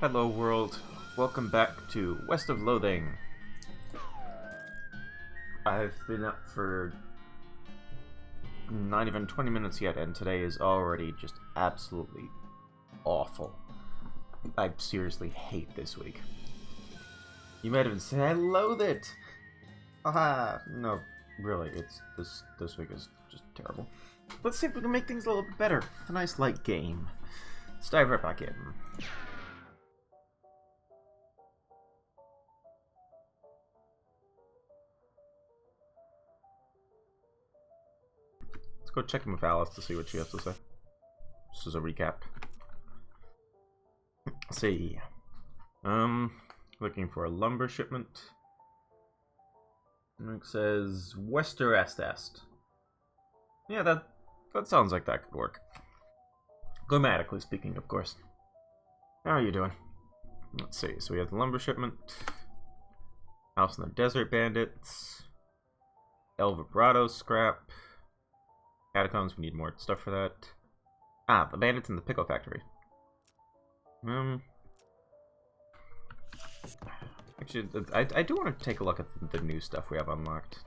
Hello world, welcome back to West of Loathing. I've been up for not even 20 minutes yet, and today is already just absolutely awful. I seriously hate this week. You might even say I loathe it! Aha! No, really, it's this week is just terrible. Let's see if we can make things a little bit better. A nice light game. Let's dive right back in. Let's go check in with Alice to see what she has to say. Just as a recap. Let's see. Looking for a lumber shipment. It says Wester Est. Yeah, that sounds like that could work. Grammatically speaking, of course. How are you doing? Let's see. So we have the lumber shipment. House in the Desert Bandits. El Vibrato scrap. Catacombs, we need more stuff for that. Ah, the bandits in the pickle factory. Actually, I do want to take a look at the new stuff we have unlocked.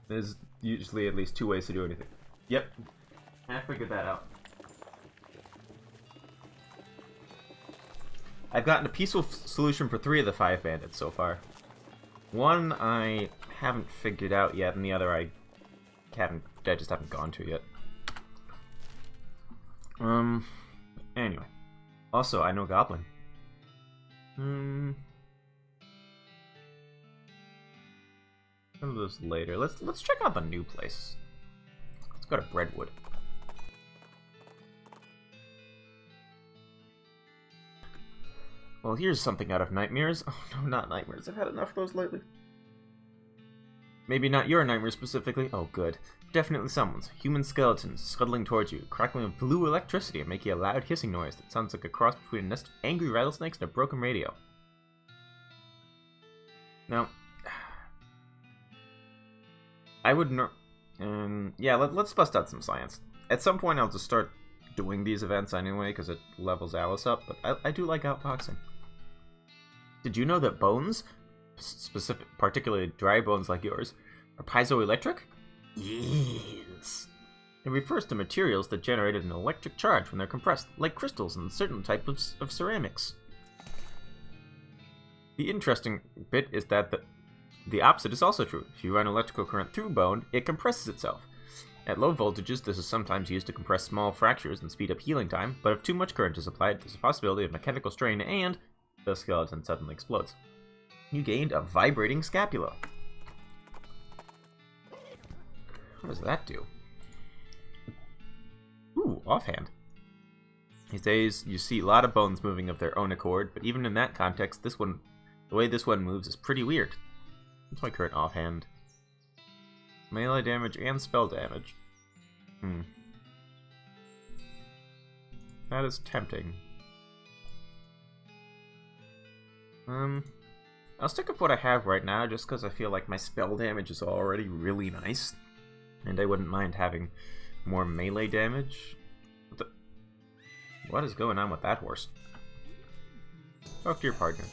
There's usually at least two ways to do anything. Yep, I figured that out. I've gotten a peaceful solution for 3 of the 5 bandits so far. One I haven't figured out yet, and the other I just haven't gone to yet. Anyway. Also, I know Goblin. Some of those later. Let's check out the new place. Let's go to Breadwood. Well, here's something out of nightmares. Oh no, not nightmares. I've had enough of those lately. Maybe not your nightmare specifically. Oh, good. Definitely someone's. Human skeletons scuttling towards you, crackling with blue electricity and making a loud hissing noise that sounds like a cross between a nest of angry rattlesnakes and a broken radio. Now, I would yeah, let's bust out some science. At some point, I'll just start doing these events anyway, because it levels Alice up, but I do like outboxing. Did you know that bones, particularly dry bones like yours, are piezoelectric? Yes. It refers to materials that generated an electric charge when they're compressed, like crystals and certain types of ceramics. The interesting bit is that the opposite is also true. If you run electrical current through bone, it compresses itself. At low voltages, this is sometimes used to compress small fractures and speed up healing time, but if too much current is applied, there's a possibility of mechanical strain and the skeleton suddenly explodes. You gained a Vibrating Scapula. What does that do? Ooh, offhand. These days, you see a lot of bones moving of their own accord, but even in that context, the way this one moves is pretty weird. That's my current offhand. Melee damage and spell damage. That is tempting. I'll stick with what I have right now just because I feel like my spell damage is already really nice. And I wouldn't mind having more melee damage. What is going on with that horse? Talk to your partner.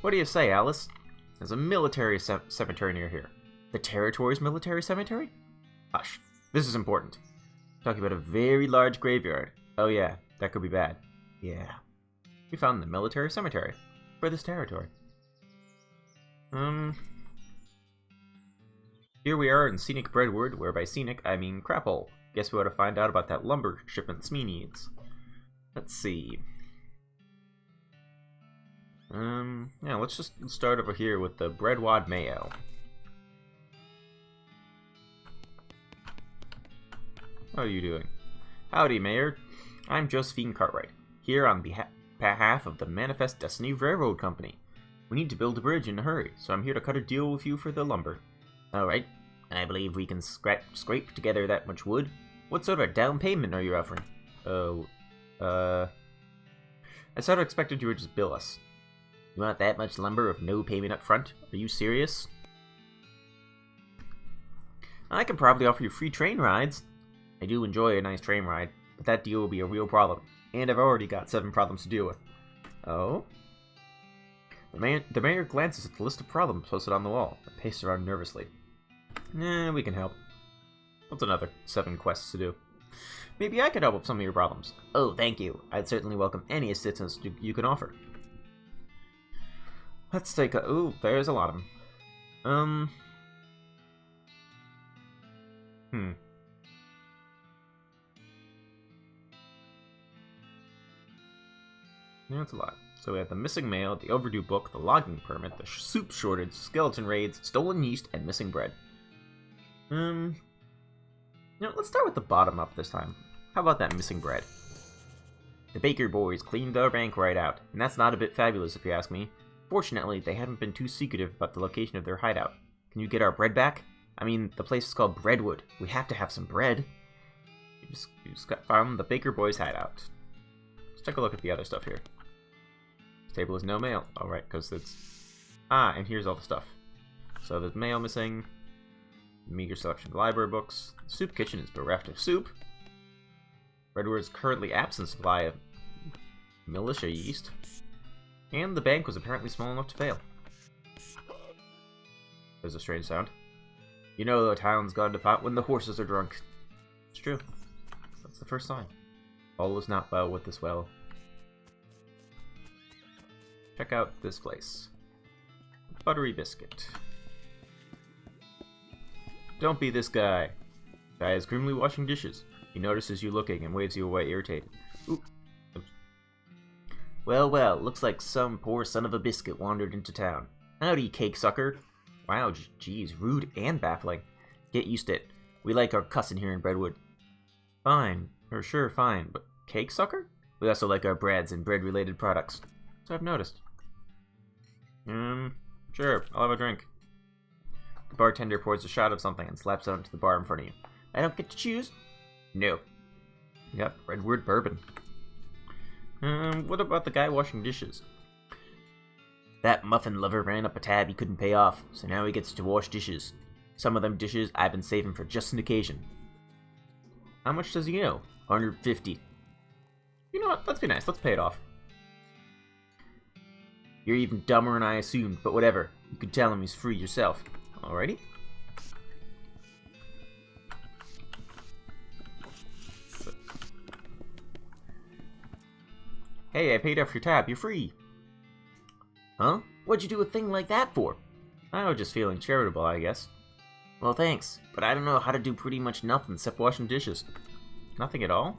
What do you say, Alice? There's a military cemetery near here. The territory's military cemetery? Hush. This is important. Talking about a very large graveyard. Oh yeah, that could be bad. Yeah. We found the military cemetery for this territory. Here we are in scenic Breadwood, where by scenic I mean crap hole. Guess we ought to find out about that lumber shipment Smee needs. Let's see. Yeah, let's just start over here with the Breadwood Mayo. How are you doing? Howdy, Mayor. I'm Josephine Cartwright, here on behalf of the Manifest Destiny Railroad Company. We need to build a bridge in a hurry, so I'm here to cut a deal with you for the lumber. Alright, I believe we can scrape together that much wood. What sort of down payment are you offering? I sort of expected you would just bill us. You want that much lumber with no payment up front? Are you serious? I can probably offer you free train rides. I do enjoy a nice train ride, but that deal will be a real problem, and I've already got 7 problems to deal with. Oh? The mayor glances at the list of problems posted on the wall and paces around nervously. We can help. What's another 7 quests to do? Maybe I could help with some of your problems. Oh, thank you. I'd certainly welcome any assistance you can offer. Let's take a... Ooh, there's a lot of them. Yeah, that's a lot. So we have the missing mail, the overdue book, the logging permit, the soup shortage, skeleton raids, stolen yeast, and missing bread. Let's start with the bottom up this time. How about that missing bread? The baker boys cleaned our bank right out, and that's not a bit fabulous if you ask me. Fortunately, they haven't been too secretive about the location of their hideout. Can you get our bread back? I mean, the place is called Breadwood. We have to have some bread. You just found the baker boys' hideout. Let's take a look at the other stuff here. This table is no mail. Alright, because it's... and here's all the stuff. So there's mail missing. Meager selection of library books. The soup kitchen is bereft of soup. Breadwood's currently absent supply of militia yeast. And the bank was apparently small enough to fail. There's a strange sound. You know the town's gone to pot when the horses are drunk. It's true. That's the first sign. All is not well with this well. Check out this place. Buttery biscuit. Don't be this guy. Guy is grimly washing dishes. He notices you looking and waves you away irritated. Ooh. Oops. Well, looks like some poor son of a biscuit wandered into town. Howdy, cake sucker. Wow, geez, rude and baffling. Get used to it. We like our cussing here in Breadwood. Fine, or sure, fine, but cake sucker? We also like our breads and bread-related products. So I've noticed. Sure, I'll have a drink. The bartender pours a shot of something and slaps it onto the bar in front of you. I don't get to choose? No. Yep, Redwood bourbon. What about the guy washing dishes? That muffin lover ran up a tab he couldn't pay off, so now he gets to wash dishes. Some of them dishes I've been saving for just an occasion. How much does he owe? 150. You know what? Let's be nice. Let's pay it off. You're even dumber than I assumed, but whatever. You could tell him he's free yourself. Alrighty. Hey, I paid off your tab. You're free. Huh? What'd you do a thing like that for? I was just feeling charitable, I guess. Well, thanks, but I don't know how to do pretty much nothing except washing dishes. Nothing at all?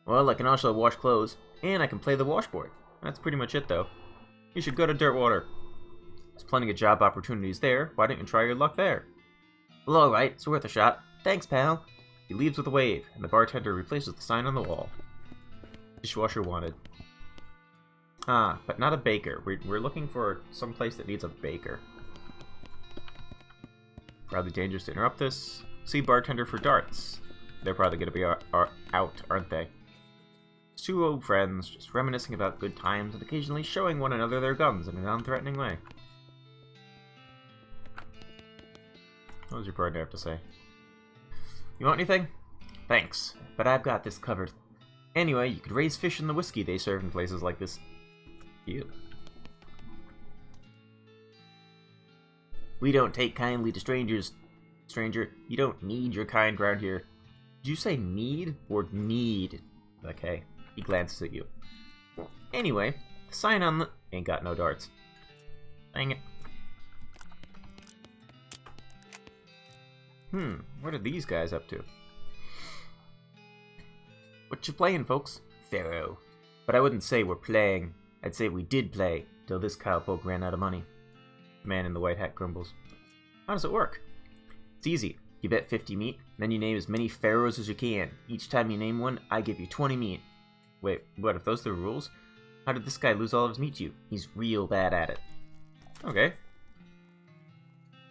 Well, I can also wash clothes, and I can play the washboard. That's pretty much it, though. You should go to Dirtwater. There's plenty of job opportunities there. Why don't you try your luck there? Well, alright, it's worth a shot. Thanks, pal. He leaves with a wave, and the bartender replaces the sign on the wall. Dishwasher wanted. But not a baker. We're looking for some place that needs a baker. Probably dangerous to interrupt this. See bartender for darts. They're probably going to be out, aren't they? Two old friends, just reminiscing about good times and occasionally showing one another their guns in a non-threatening way. What does your partner have to say? You want anything? Thanks, but I've got this covered. Anyway, you could raise fish in the whiskey they serve in places like this. Ew. We don't take kindly to strangers. Stranger, you don't need your kind round here. Did you say need or need? Okay, he glances at you. Well, anyway, the sign on the... Ain't got no darts. Dang it. What are these guys up to? What you playing, folks? Pharaoh. But I wouldn't say we're playing. I'd say we did play, till this cowpoke ran out of money. The man in the white hat grumbles. How does it work? It's easy. You bet 50 meat, then you name as many pharaohs as you can. Each time you name one, I give you 20 meat. Wait, what, if those are the rules? How did this guy lose all of his meat to you? He's real bad at it. Okay.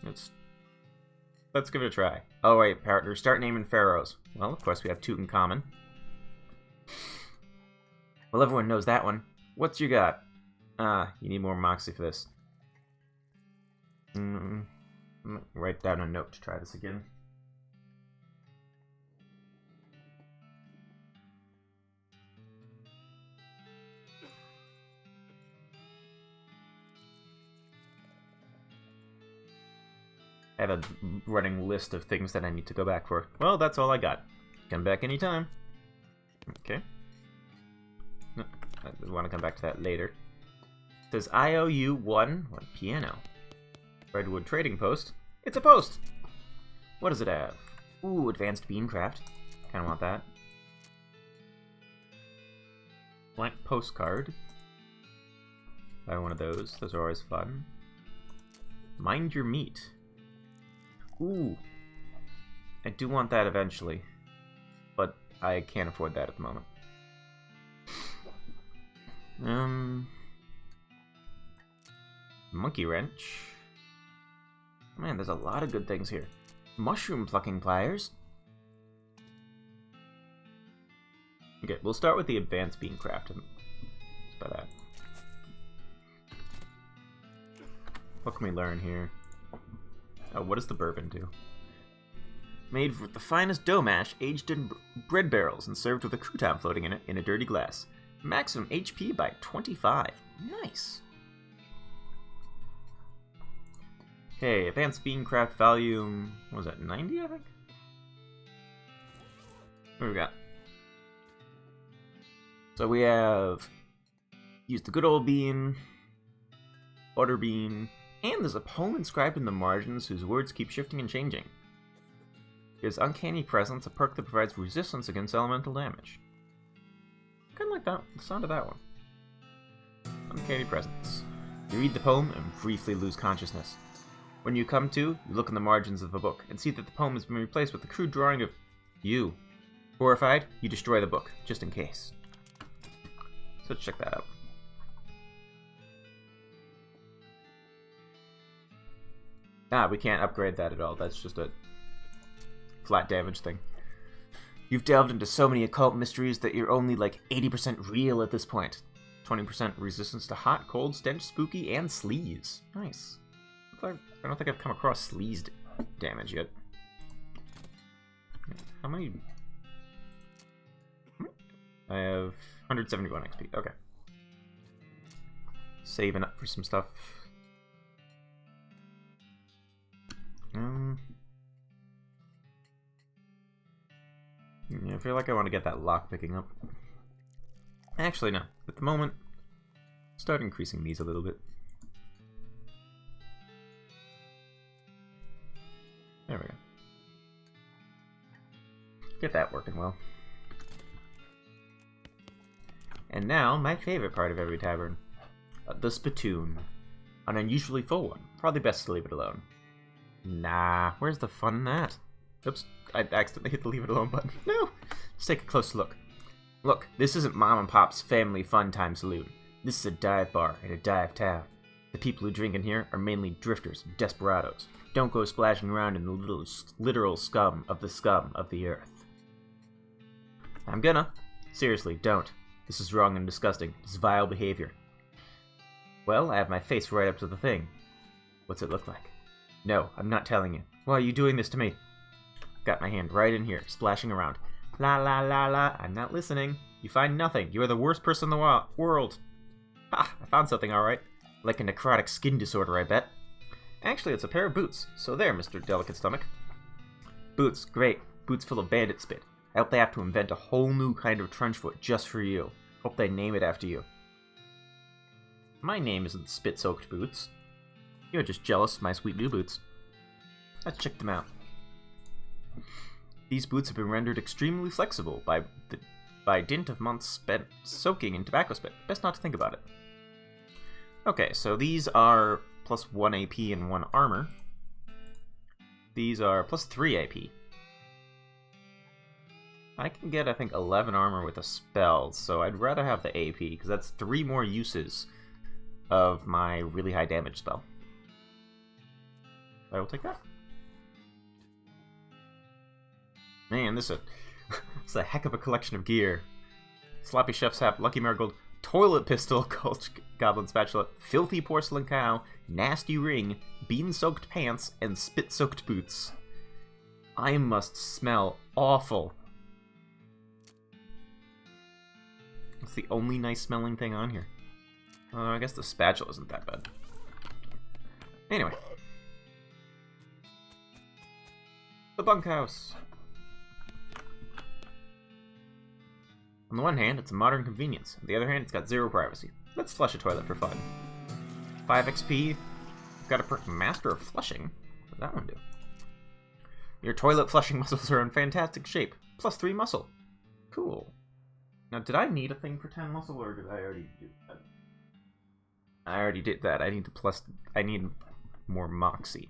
Let's give it a try. Alright, partner, start naming pharaohs. Well, of course we have two in common. Well, everyone knows that one. What's you got? You need more moxie for this. Write down a note to try this again. I have a running list of things that I need to go back for. Well, that's all I got. Come back anytime. Okay. No, I want to come back to that later. It says IOU 1 piano. Redwood Trading Post. It's a post! What does it have? Ooh, Advanced Beancraft. Kinda want that. Blank postcard. Buy one of those. Those are always fun. Mind your meat. Ooh. I do want that eventually. But I can't afford that at the moment. Monkey wrench. Man, there's a lot of good things here. Mushroom plucking pliers. Okay, we'll start with the advanced beancraft. Let's buy that. What can we learn here? Oh, what does the bourbon do? Made with the finest dough mash, aged in bread barrels, and served with a crouton floating in it in a dirty glass. Maximum HP by 25. Nice. Okay, advanced beancraft volume. What was that, 90, I think? What do we got? So we have used the good old bean, butter bean, and there's a poem inscribed in the margins whose words keep shifting and changing. His Uncanny Presence, a perk that provides resistance against elemental damage. Kinda like that, the sound of that one. Uncanny Presence. You read the poem and briefly lose consciousness. When you come to, you look in the margins of the book and see that the poem has been replaced with a crude drawing of you. Horrified, you destroy the book, just in case. So let's check that out. Ah, we can't upgrade that at all. That's just a flat damage thing. You've delved into so many occult mysteries that you're only like 80% real at this point. 20% resistance to hot, cold, stench, spooky, and sleaze. Nice. I don't think I've come across sleaze damage yet. How many? I have 171 XP. Okay. Saving up for some stuff. Yeah, I feel like I want to get that lock picking up. Actually, no. At the moment, start increasing these a little bit. There we go. Get that working well. And now, my favorite part of every tavern. The Spittoon. An unusually full one. Probably best to leave it alone. Nah, where's the fun in that? Oops, I accidentally hit the leave it alone button. No! Let's take a closer look. Look, this isn't Mom and Pop's family fun time saloon. This is a dive bar in a dive town. The people who drink in here are mainly drifters and desperados. Don't go splashing around in the literal scum of the earth. I'm gonna. Seriously, don't. This is wrong and disgusting. It's vile behavior. Well, I have my face right up to the thing. What's it look like? No, I'm not telling you. Why are you doing this to me? Got my hand right in here, splashing around. La la la la, I'm not listening. You find nothing. You are the worst person in the world. Ha, I found something alright. Like a necrotic skin disorder, I bet. Actually, it's a pair of boots. So there, Mr. Delicate Stomach. Boots, great. Boots full of bandit spit. I hope they have to invent a whole new kind of trench foot just for you. Hope they name it after you. My name isn't Spit-Soaked Boots. You're just jealous of my sweet new boots. Let's check them out. These boots have been rendered extremely flexible by dint of months spent soaking in tobacco spit. Best not to think about it. Okay, so these are plus 1 AP and 1 armor. These are plus 3 AP. I can get, I think, 11 armor with a spell, so I'd rather have the AP, because that's 3 more uses of my really high damage spell. I will take that. Man, this is it's a heck of a collection of gear. Sloppy Chef's Hat, Lucky Marigold, Toilet Pistol, Gulch Goblin Spatula, Filthy Porcelain Cow, Nasty Ring, Bean-Soaked Pants, and Spit-Soaked Boots. I must smell awful. That's the only nice smelling thing on here. I guess the spatula isn't that bad. Anyway. The Bunk House. On the one hand, it's a modern convenience. On the other hand, it's got zero privacy. Let's flush a toilet for fun. 5 XP. Got a perk Master of Flushing. What does that one do? Your toilet flushing muscles are in fantastic shape. Plus 3 muscle. Cool. Now, did I need a thing for 10 muscle, or did I already do that? I already did that. I need more Moxie.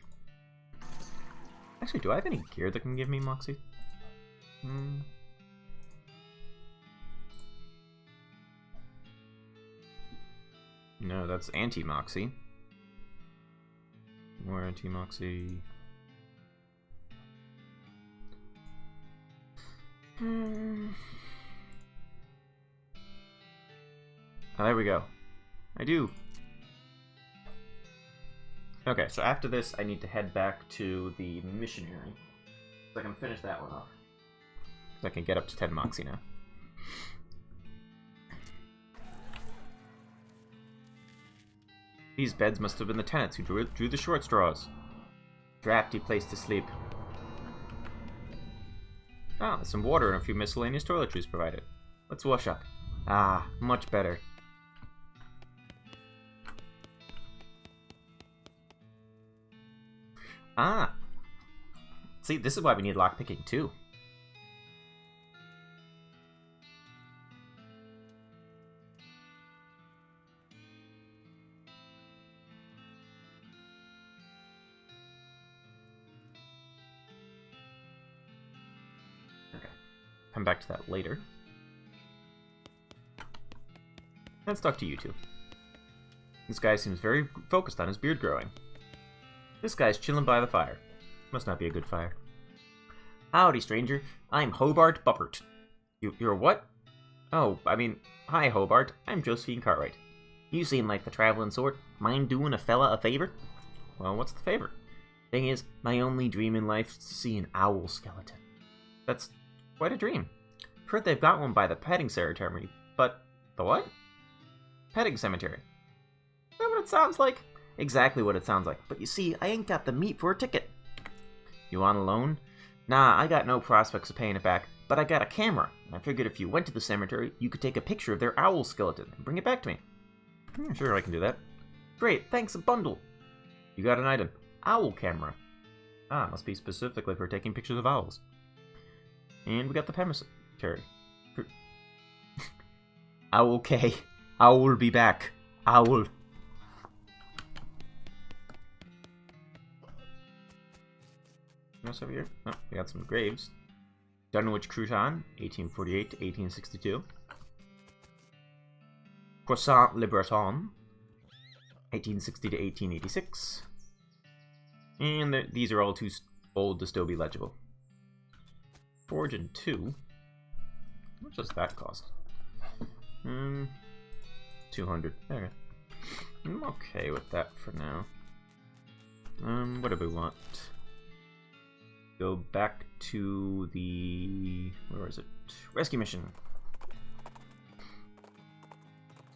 Actually, do I have any gear that can give me Moxie? No, that's anti-Moxie. More anti-Moxie. Oh, there we go. I do. Okay, so after this, I need to head back to the missionary. So I can finish that one off. So I can get up to 10 Moxie now. These beds must have been the tenants who drew the short straws. Drafty place to sleep. Ah, there's some water and a few miscellaneous toiletries provided. Let's wash up. Ah, much better. Ah! See, this is why we need lockpicking too. Come back to that later. Let's talk to you two. This guy seems very focused on his beard growing. This guy's chilling by the fire. Must not be a good fire. Howdy, stranger. I'm Hobart Buppert. You're what? Oh, I mean, hi, Hobart. I'm Josephine Cartwright. You seem like the traveling sort. Mind doing a fella a favor? Well, what's the favor? Thing is, my only dream in life is to see an owl skeleton. That's quite a dream. Heard they've got one by the petting cemetery, but the what? Petting cemetery. Is that what it sounds like? Exactly what it sounds like. But you see, I ain't got the meat for a ticket. You on a loan? Nah, I got no prospects of paying it back, but I got a camera, and I figured if you went to the cemetery, you could take a picture of their owl skeleton and bring it back to me. Sure, I can do that. Great, thanks a bundle. You got an item. Owl camera. Ah, must be specifically for taking pictures of owls. And we got the cemetery. Owl K. Owl be back. Owl. What's over here? Oh, we got some graves. Dunwich Crouton, 1848 to 1862. Croissant Le Breton, 1860 to 1886. And these are all too old to still be legible. Fortune 2. How much does that cost? 200. Okay. I'm okay with that for now. What do we want? Go back to the... where is it? Rescue mission.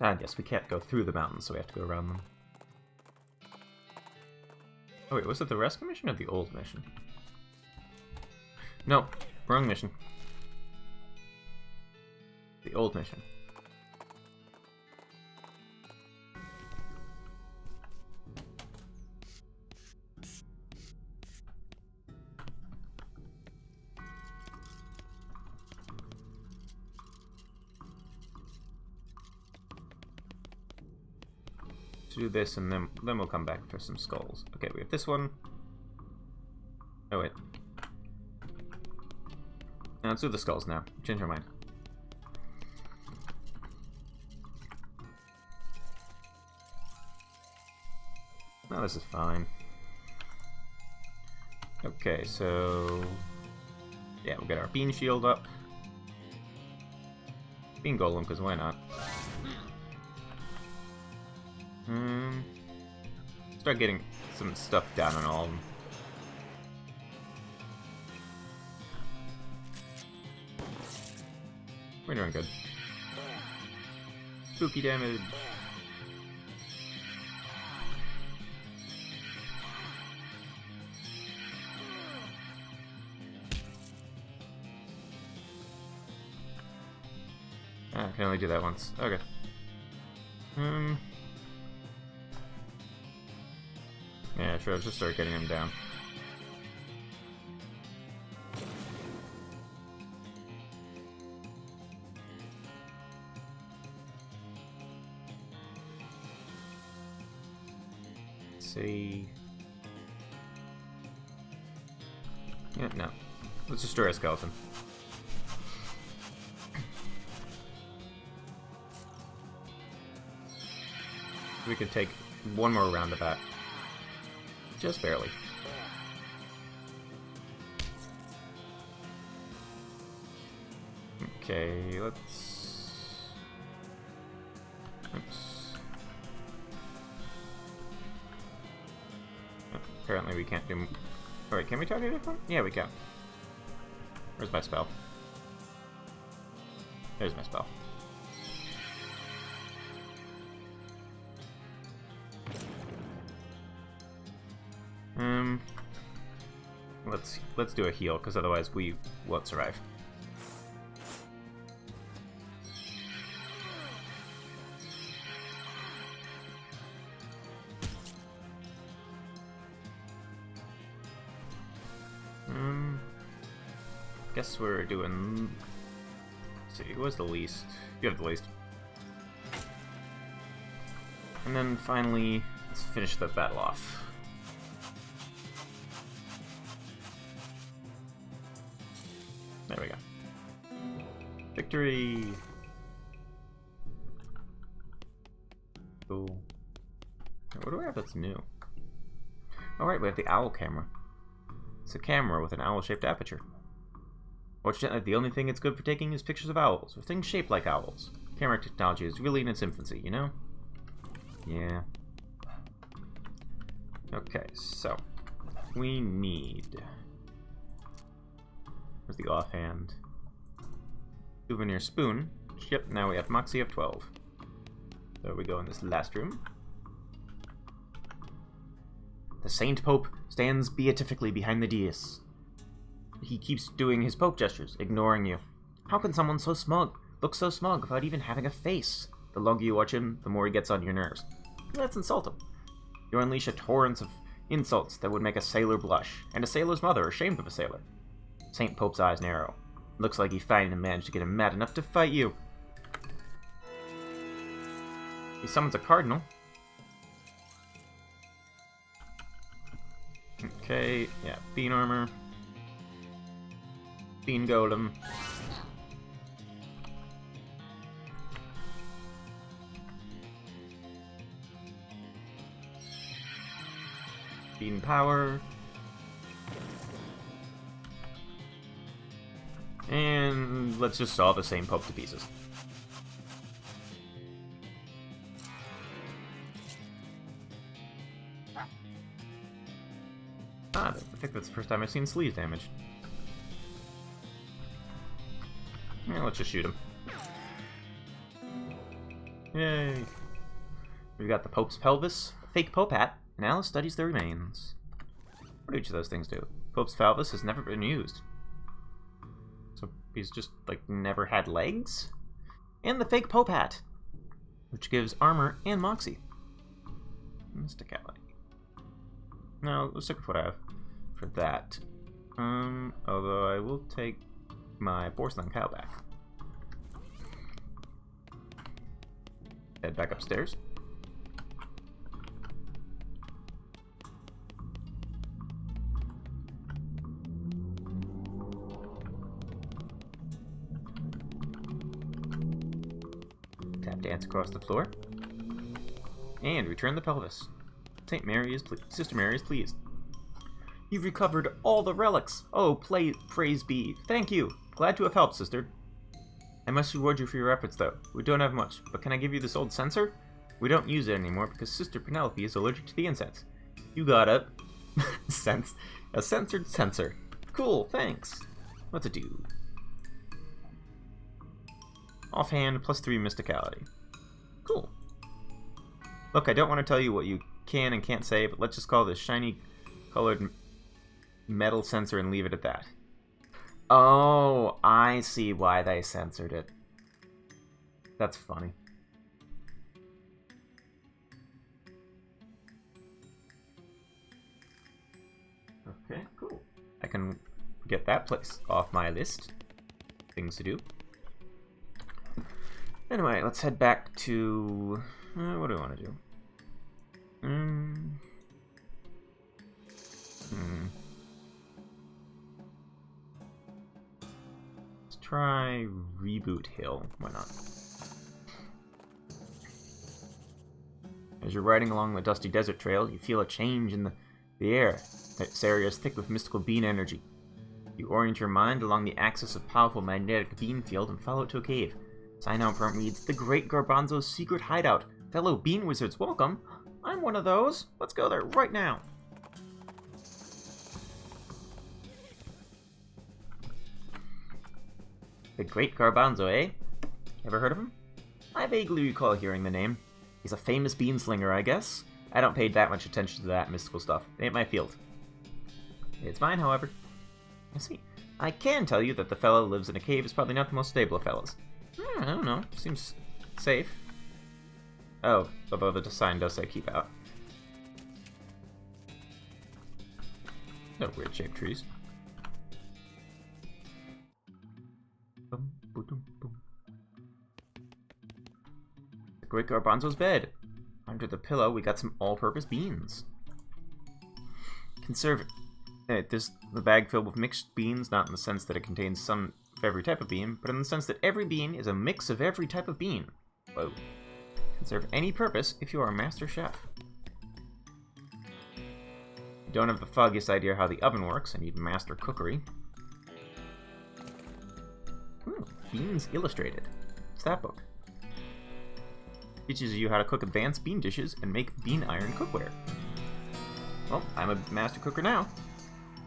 I guess we can't go through the mountains, so we have to go around them. Oh wait, was it the rescue mission or the old mission? No, wrong mission. The old mission. Do this and then we'll come back for some skulls. Okay, we have this one. Oh wait. Now let's do the skulls now. Change our mind. No, this is fine. Okay, so yeah, we'll get our bean shield up. Bean golem, because why not? Start getting some stuff down on all of them. We're doing good. Spooky damage. can only do that once. Okay. Yeah, sure, let's just start getting him down. Let's see. Yeah, no. Let's destroy a skeleton. We can take one more round of that. Just barely. Okay, let's... Oops. Apparently we can't do... Alright, can we target it? Yeah, we can. Where's my spell? There's my spell. Let's do a heal, because otherwise we won't survive. Guess we're doing... Let's see, who was the least? You have the least. And then finally, let's finish the battle off. There we go. Victory! Cool. What do we have that's new? Alright, we have the owl camera. It's a camera with an owl-shaped aperture. Fortunately, the only thing it's good for taking is pictures of owls, or things shaped like owls. Camera technology is really in its infancy, you know? Yeah. Okay, so we need... Where's the offhand? Souvenir spoon. Yep, now we have Moxie of 12. There we go in this last room. The Saint Pope stands beatifically behind the dais. He keeps doing his Pope gestures, ignoring you. How can someone so smug look so smug without even having a face? The longer you watch him, the more he gets on your nerves. Let's insult him. You unleash a torrent of insults that would make a sailor blush, and a sailor's mother ashamed of a sailor. Saint Pope's eyes narrow. Looks like he finally managed to get him mad enough to fight you. He summons a cardinal. Okay, yeah, bean armor. Bean golem. Bean power. And let's just saw the same Pope to pieces. I think that's the first time I've seen sleeve damage. Yeah, let's just shoot him. Yay! We've got the Pope's pelvis, a fake Pope hat, and Alice studies the remains. What do each of those things do? Pope's pelvis has never been used. So he's just, like, never had legs? And the fake Pope hat, which gives armor and moxie. Mysticality. No, let's stick with what I have for that. Although I will take my porcelain cow back. Head back upstairs. Tap dance across the floor. And return the pelvis. Saint Mary is pleased. Sister Mary is pleased. You've recovered all the relics. Oh, praise be. Thank you. Glad to have helped, sister. I must reward you for your efforts, though. We don't have much, but can I give you this old censer? We don't use it anymore because Sister Penelope is allergic to the incense. You got it. A censored censer. Cool, thanks. What's it do? Offhand, +3 mysticality. Cool. Look, I don't want to tell you what you can and can't say, but let's just call this shiny colored metal sensor and leave it at that. Oh, I see why they censored it. That's funny. Okay, cool. I can get that place off my list. Things to do. Anyway, let's head back to... what do I want to do? Let's try Reboot Hill. Why not? As you're riding along the dusty desert trail, you feel a change in the air. This area is thick with mystical bean energy. You orient your mind along the axis of powerful magnetic bean field and follow it to a cave. Sign out front reads, "The Great Garbanzo's Secret Hideout. Fellow bean wizards, welcome. I'm one of those. Let's go there right now." The Great Garbanzo, eh? Ever heard of him? I vaguely recall hearing the name. He's a famous bean slinger, I guess. I don't pay that much attention to that mystical stuff. It ain't my field. It's mine, however. I see. I can tell you that the fellow who lives in a cave is probably not the most stable of fellows. I don't know. Seems safe. Oh, although the sign does say keep out. No weird-shaped trees. The Great Garbanzo's bed. Under the pillow, we got some all-purpose beans. Conserve it. There's the bag filled with mixed beans, not in the sense that it contains some of every type of bean, but in the sense that every bean is a mix of every type of bean. Whoa. Can serve any purpose if you are a master chef. You don't have the foggiest idea how the oven works, and need master cookery. Beans Illustrated. What's that book? Teaches you how to cook advanced bean dishes and make bean iron cookware. Well, I'm a master cooker now.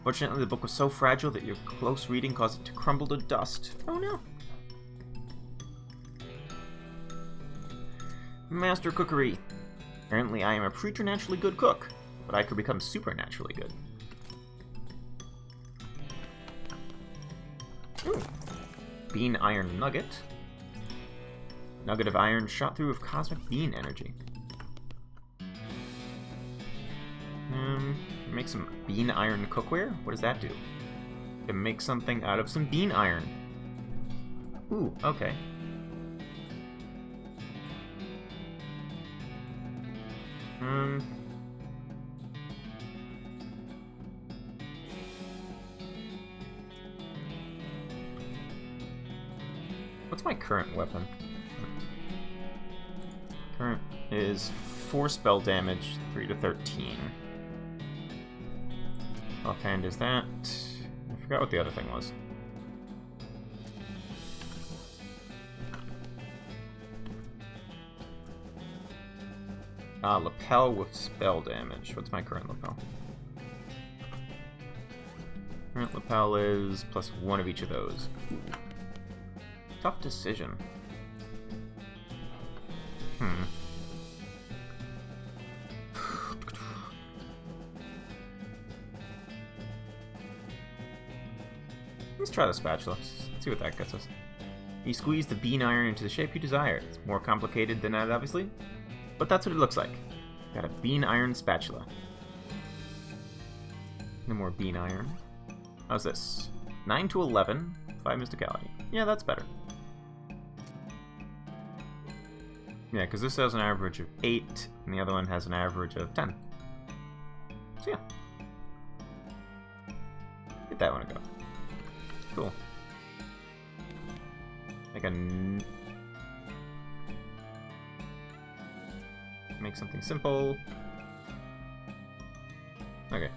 Fortunately, the book was so fragile that your close reading caused it to crumble to dust. Oh no. Master Cookery. Apparently, I am a preternaturally good cook, but I could become supernaturally good. Ooh. Bean Iron Nugget. Nugget of iron shot through with cosmic bean energy. Make some bean iron cookware? What does that do? You can make something out of some bean iron. Ooh, okay. What's my current weapon? Current is 4 spell damage, 3 to 13. Offhand is that. I forgot what the other thing was. Lapel with spell damage. What's my current lapel? Current lapel is +1 of each of those. Ooh. Tough decision. Let's try the spatula. Let's see what that gets us. You squeeze the bean iron into the shape you desire. It's more complicated than that, obviously, but that's what it looks like. Got a bean iron spatula. No more bean iron. How's this? 9 to 11, 5 mysticality. Yeah, that's better. Yeah, because this has an average of 8, and the other one has an average of 10. So yeah. Get that one a go. Cool. Make something simple. Okay.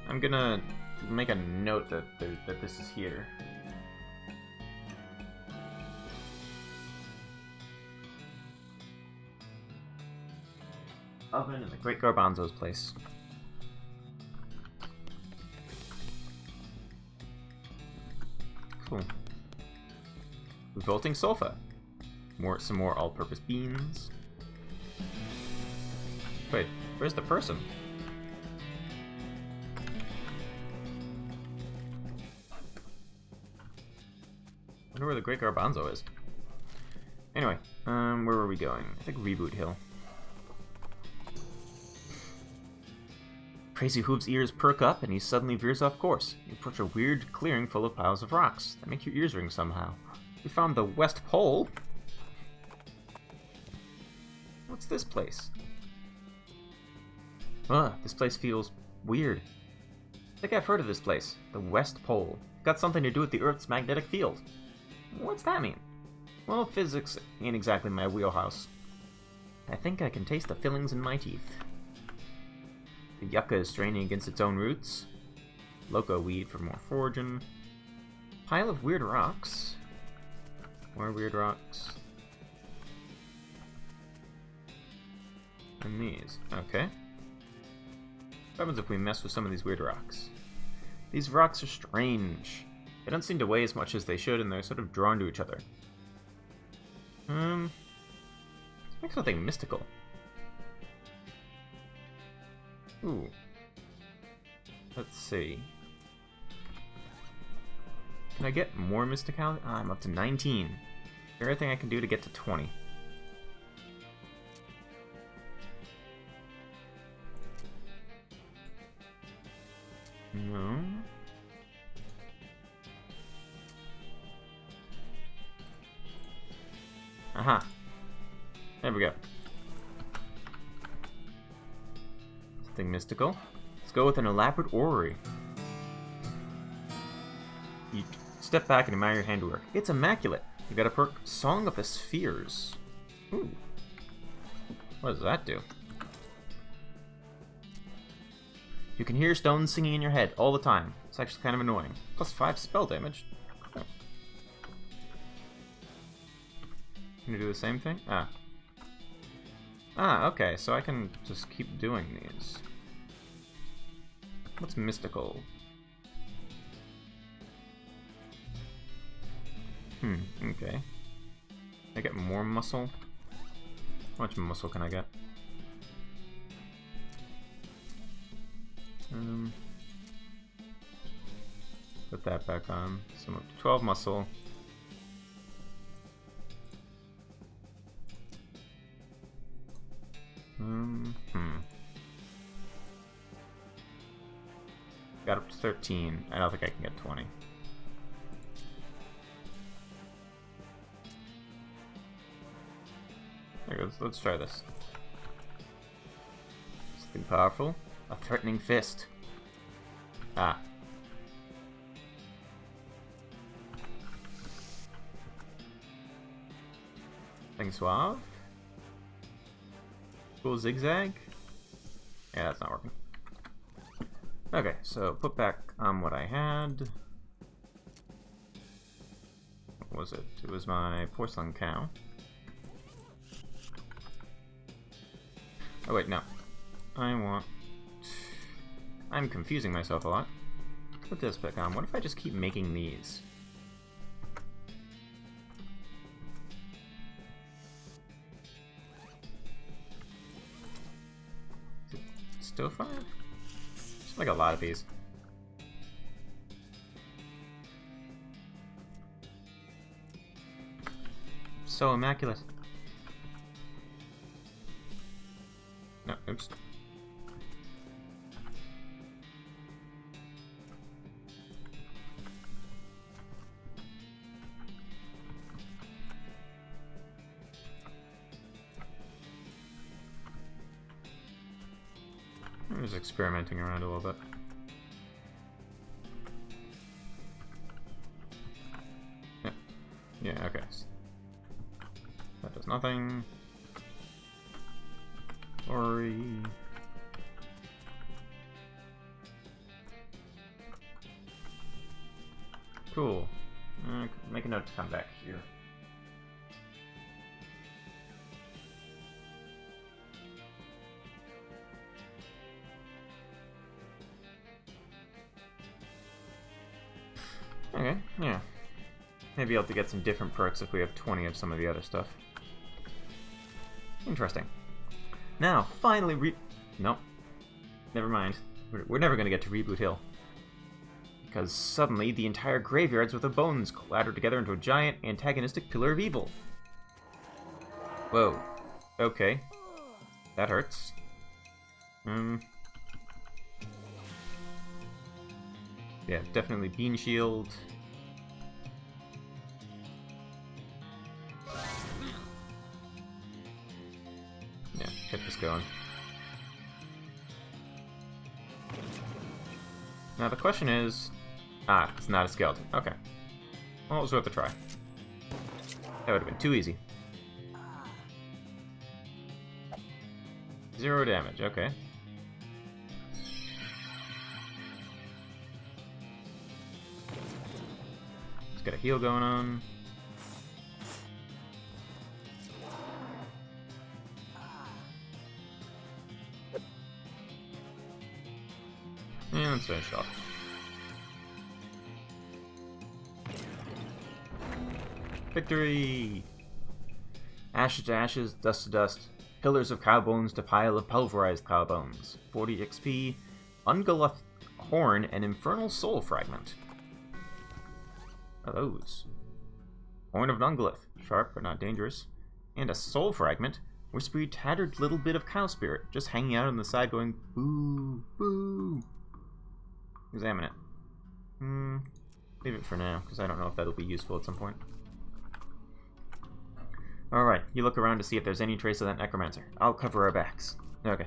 I'm gonna make a note that this is here. Oven in the Great Garbanzo's place. Cool. Revolting Sulfa. Some more all-purpose beans. Wait, where's the person? I wonder where the Great Garbanzo is. Anyway, where were we going? I think Reboot Hill. Crazy Hooves' ears perk up, and he suddenly veers off course. You approach a weird clearing full of piles of rocks that make your ears ring somehow. We found the West Pole? What's this place? This place feels weird. I think I've heard of this place. The West Pole. Got something to do with the Earth's magnetic field. What's that mean? Well, physics ain't exactly my wheelhouse. I think I can taste the fillings in my teeth. The yucca is straining against its own roots. Loco weed for more foraging. Pile of weird rocks. More weird rocks. And these. Okay. What happens if we mess with some of these weird rocks? These rocks are strange. They don't seem to weigh as much as they should, and they're sort of drawn to each other. Let's make something mystical. Ooh. Let's see. Can I get more mysticality? I'm up to 19. Is there anything I can do to get to 20? No. Aha. There we go. Something mystical. Let's go with an elaborate orrery. You step back and admire your handiwork. It's immaculate. You got a perk, Song of the Spheres. Ooh. What does that do? You can hear stones singing in your head all the time. It's actually kind of annoying. Plus 5 spell damage. Oh. Can you do the same thing? Okay, so I can just keep doing these. What's mystical? Okay. I get more muscle? How much muscle can I get? Put that back on. So I'm up to 12 muscle. Got up to 13. I don't think I can get 20. There goes. Let's try this. Something powerful. A threatening fist. Ah. Something suave. Cool zigzag. Yeah, that's not working. Okay, so put back on what I had. What was it? It was my porcelain cow. Oh wait, no. I'm confusing myself a lot. Put this back on. What if I just keep making these? Is it still fire? Just like a lot of these. So immaculate. No, oops. I'm just experimenting around a little bit. Yeah, okay. That does nothing. Sorry. Cool. Make a note to come back here. Okay, yeah. Maybe I'll have to get some different perks if we have 20 of some of the other stuff. Interesting. Now, finally Nope. Never mind. We're never going to get to Reboot Hill. Because suddenly, the entire graveyards with the bones clattered together into a giant, antagonistic pillar of evil. Whoa. Okay. That hurts. Yeah, definitely Bean Shield. Yeah, get this going. Now the question is... Ah, it's not a skeleton. Okay. Well, it was worth a try. That would have been too easy. 0 damage, okay. Let's get a heal going on. And let's finish off. Victory! Ashes to ashes, dust to dust. Pillars of cow bones to pile of pulverized cow bones. 40 XP, Ungoliath Horn, and Infernal Soul Fragment. What are those? Horn of Ungoliath, sharp but not dangerous. And a Soul Fragment, whispery, tattered little bit of cow spirit, just hanging out on the side going, boo, boo. Examine it. Leave it for now, because I don't know if that'll be useful at some point. Alright, you look around to see if there's any trace of that necromancer. I'll cover our backs. Okay.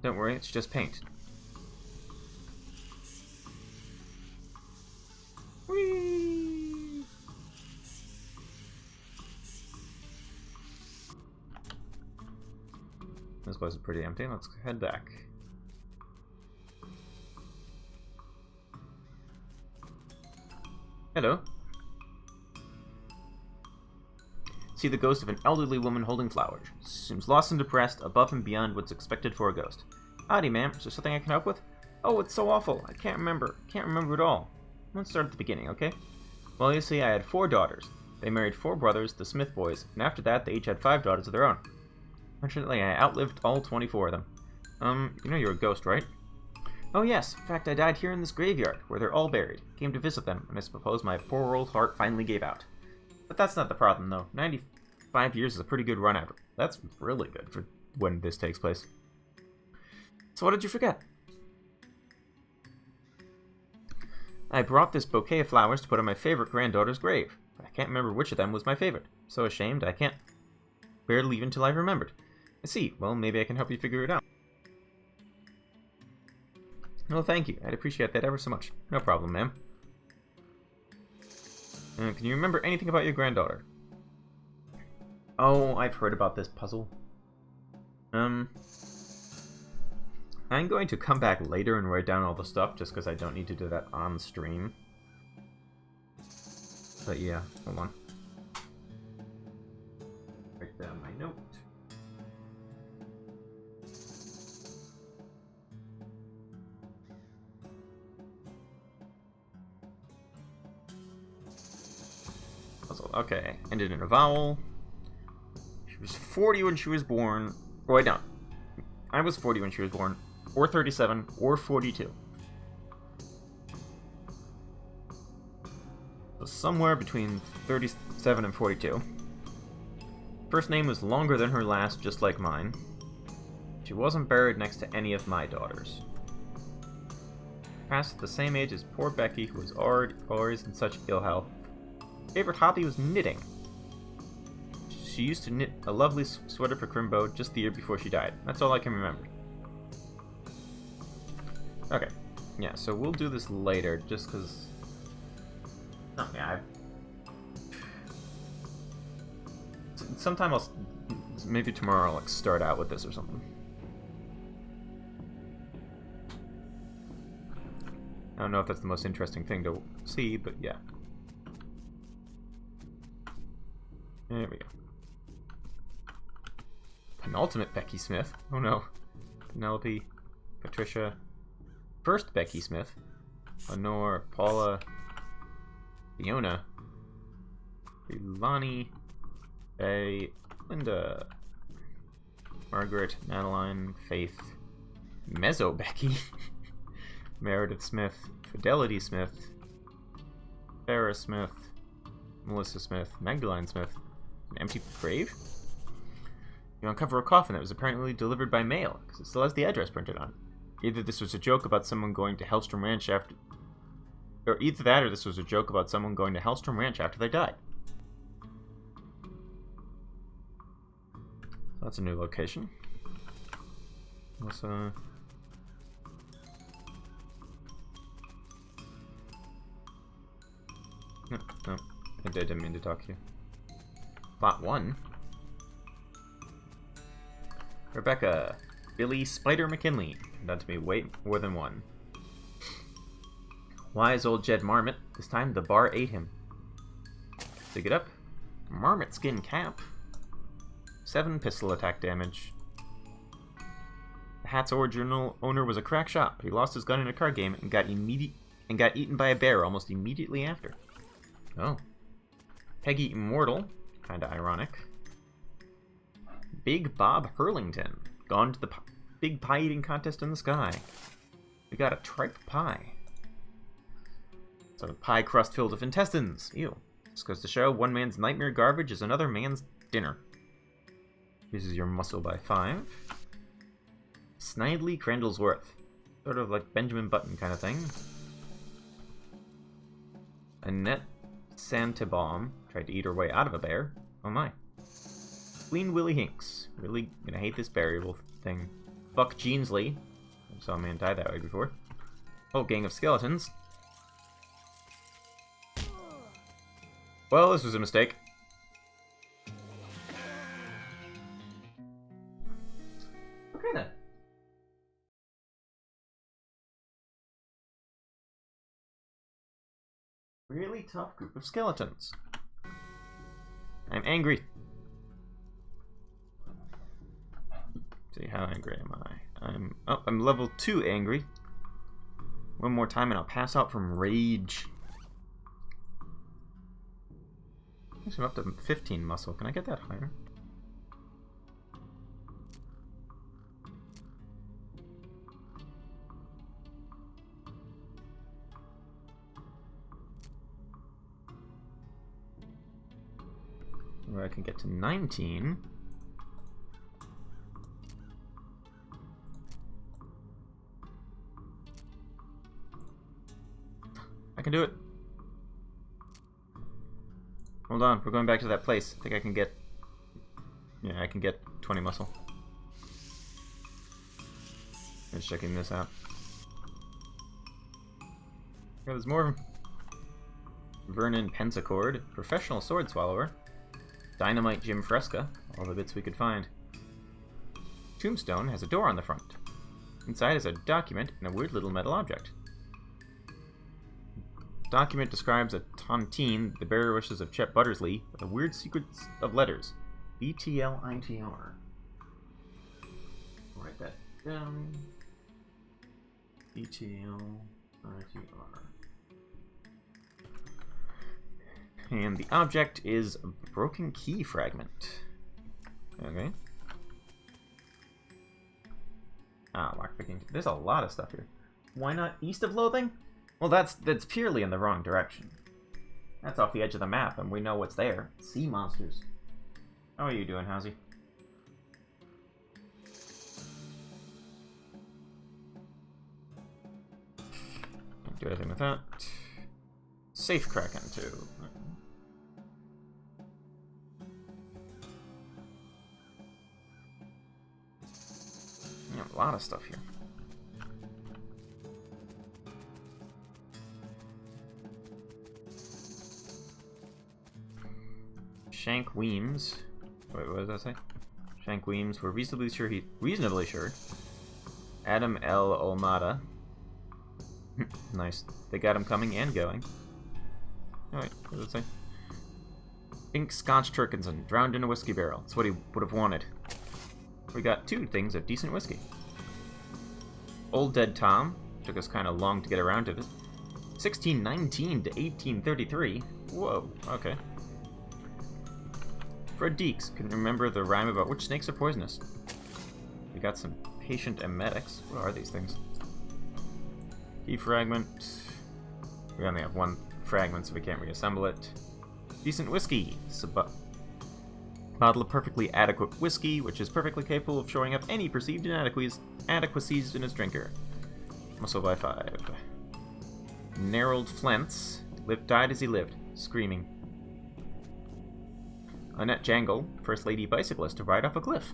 Don't worry, it's just paint. Whee! This place is pretty empty. Let's head back. Hello. See the ghost of an elderly woman holding flowers. Seems lost and depressed, above and beyond what's expected for a ghost. Howdy, ma'am. Is there something I can help with? Oh, it's so awful. I can't remember. Can't remember at all. Let's start at the beginning, okay? Well, you see, I had 4 daughters. They married 4 brothers, the Smith boys, and after that, they each had 5 daughters of their own. Fortunately, I outlived all 24 of them. You know you're a ghost, right? Oh yes, in fact I died here in this graveyard, where they're all buried. Came to visit them, and I suppose my poor old heart finally gave out. But that's not the problem, though. 95 years is a pretty good run out. That's really good for when this takes place. So what did you forget? I brought this bouquet of flowers to put on my favorite granddaughter's grave, but I can't remember which of them was my favorite. So ashamed, I can't bear to leave until I've remembered. I see. Well, maybe I can help you figure it out. Well, thank you. I'd appreciate that ever so much. No problem, ma'am. Can you remember anything about your granddaughter? Oh, I've heard about this puzzle. I'm going to come back later and write down all the stuff, just because I don't need to do that on stream. But yeah, hold on. Write down my note. Okay, ended in a vowel. She was 40 when she was born. Oh, wait, no. I was 40 when she was born, or 37, or 42. So somewhere between 37 and 42. First name was longer than her last, just like mine. She wasn't buried next to any of my daughters. Passed at the same age as poor Becky, who was always in such ill health. Favorite hobby was knitting. She used to knit a lovely sweater for Crimbo just the year before she died. That's all I can remember. Okay. Yeah, so we'll do this later, just because... Oh, yeah, sometime I'll... Maybe tomorrow I'll, like, start out with this or something. I don't know if that's the most interesting thing to see, but yeah. There we go. Penultimate Becky Smith. Oh no. Penelope, Patricia, first Becky Smith, Lenore, Paula, Fiona, Lonnie, Faye, Linda, Margaret, Madeline, Faith, Mezzo Becky, Meredith Smith, Fidelity Smith, Farrah Smith, Melissa Smith, Magdalene Smith, an empty grave? You uncover a coffin that was apparently delivered by mail, because it still has the address printed on it. Either this was a joke about someone going to Hellstrom Ranch after... Or either that, or this was a joke about someone going to Hellstrom Ranch after they died. That's a new location. Let's, No, I didn't mean to talk to you. Plot 1. Rebecca. Billy Spider McKinley. Not to be way more than one. Wise old Jed Marmot. This time the bar ate him. Dig it up. Marmot skin cap. 7 pistol attack damage. The hat's original owner was a crack shot, but he lost his gun in a card game and got eaten by a bear almost immediately after. Oh. Peggy Immortal. Kinda ironic. Big Bob Hurlington. Gone to the big pie eating contest in the sky. We got a tripe pie. It's a pie crust filled with intestines. Ew. This goes to show one man's nightmare garbage is another man's dinner. Uses your muscle by 5. Snidely Crandallsworth. Sort of like Benjamin Button kind of thing. Annette Santabaum tried to eat her way out of a bear. Oh my. Queen Willie Hinks. Really gonna hate this burial thing. Buck Jeansley. I saw a man die that way before. Whole gang of skeletons. Well, this was a mistake. Okay then. Really tough group of skeletons. I'm angry. See, how angry am I? I'm level 2 angry. One more time and I'll pass out from rage. I'm up to 15 muscle. Can I get that higher? Where I can get to 19. I can do it. Hold on, we're going back to that place. I think I can get... Yeah, I can get 20 muscle. Just checking this out. Yeah, there's more of them. Vernon Pensacord, professional sword swallower. Dynamite Jim Fresca, all the bits we could find. Tombstone has a door on the front. Inside is a document and a weird little metal object. Document describes a tontine, the bearer wishes of Chet Buttersley, with a weird sequence of letters. BTLITR. Write that down. BTLITR. And the object is a broken key fragment. Okay. Lockpicking. There's a lot of stuff here. Why not east of Loathing? Well, that's purely in the wrong direction. That's off the edge of the map, and we know what's there. Sea monsters. How are you doing, Howsy? Can't do anything with that. Safe Kraken, too. Yeah, a lot of stuff here. Shank Weems. Wait, what does that say? Shank Weems were reasonably sure. Adam L. Olmada. Nice. They got him coming and going. Oh wait, what does it say? Pink Scotch Turkinson, drowned in a whiskey barrel. That's what he would have wanted. We got 2 things of decent whiskey. Old Dead Tom. Took us kind of long to get around to it. 1619 to 1833. Whoa, okay. Fred Deeks. Couldn't remember the rhyme about which snakes are poisonous. We got some patient emetics. What are these things? Key fragment. We only have 1 fragment, so we can't reassemble it. Decent whiskey. Bottle of perfectly adequate whiskey, which is perfectly capable of showing up any perceived inadequacies in its drinker. Muscle by 5. Knarled Flents. Died as he lived, screaming. Annette Jangle, First Lady Bicyclist to ride off a cliff.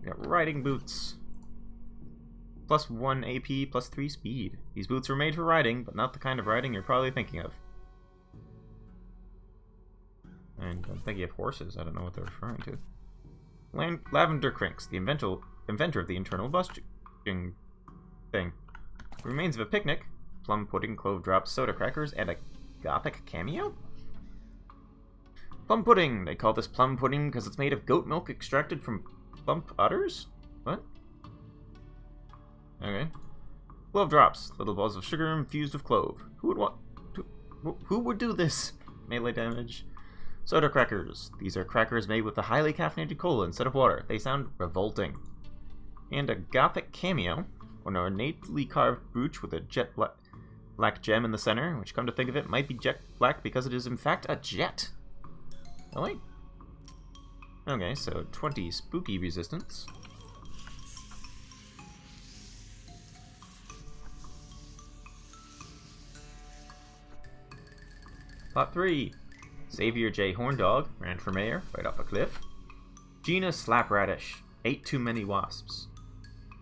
We got riding boots. Plus 1 AP, plus 3 speed. These boots were made for riding, but not the kind of riding you're probably thinking of. And I'm thinking of horses, I don't know what they're referring to. Lavender Crinks, the inventor of the internal busting thing. Remains of a picnic, plum pudding, clove drops, soda crackers, and a gothic cameo? Plum pudding! They call this plum pudding because it's made of goat milk extracted from plump udders? What? Okay. Clove drops, little balls of sugar infused with clove. Who would do this? Melee damage. Soda crackers. These are crackers made with a highly caffeinated cola instead of water. They sound revolting. And a gothic cameo, an ornately carved brooch with a jet black gem in the center, which, come to think of it, might be jet black because it is in fact a jet. Really? Okay, so 20 spooky resistance. Plot 3. Xavier J. Horndog ran for mayor, right off a cliff. Gina Slapradish ate too many wasps.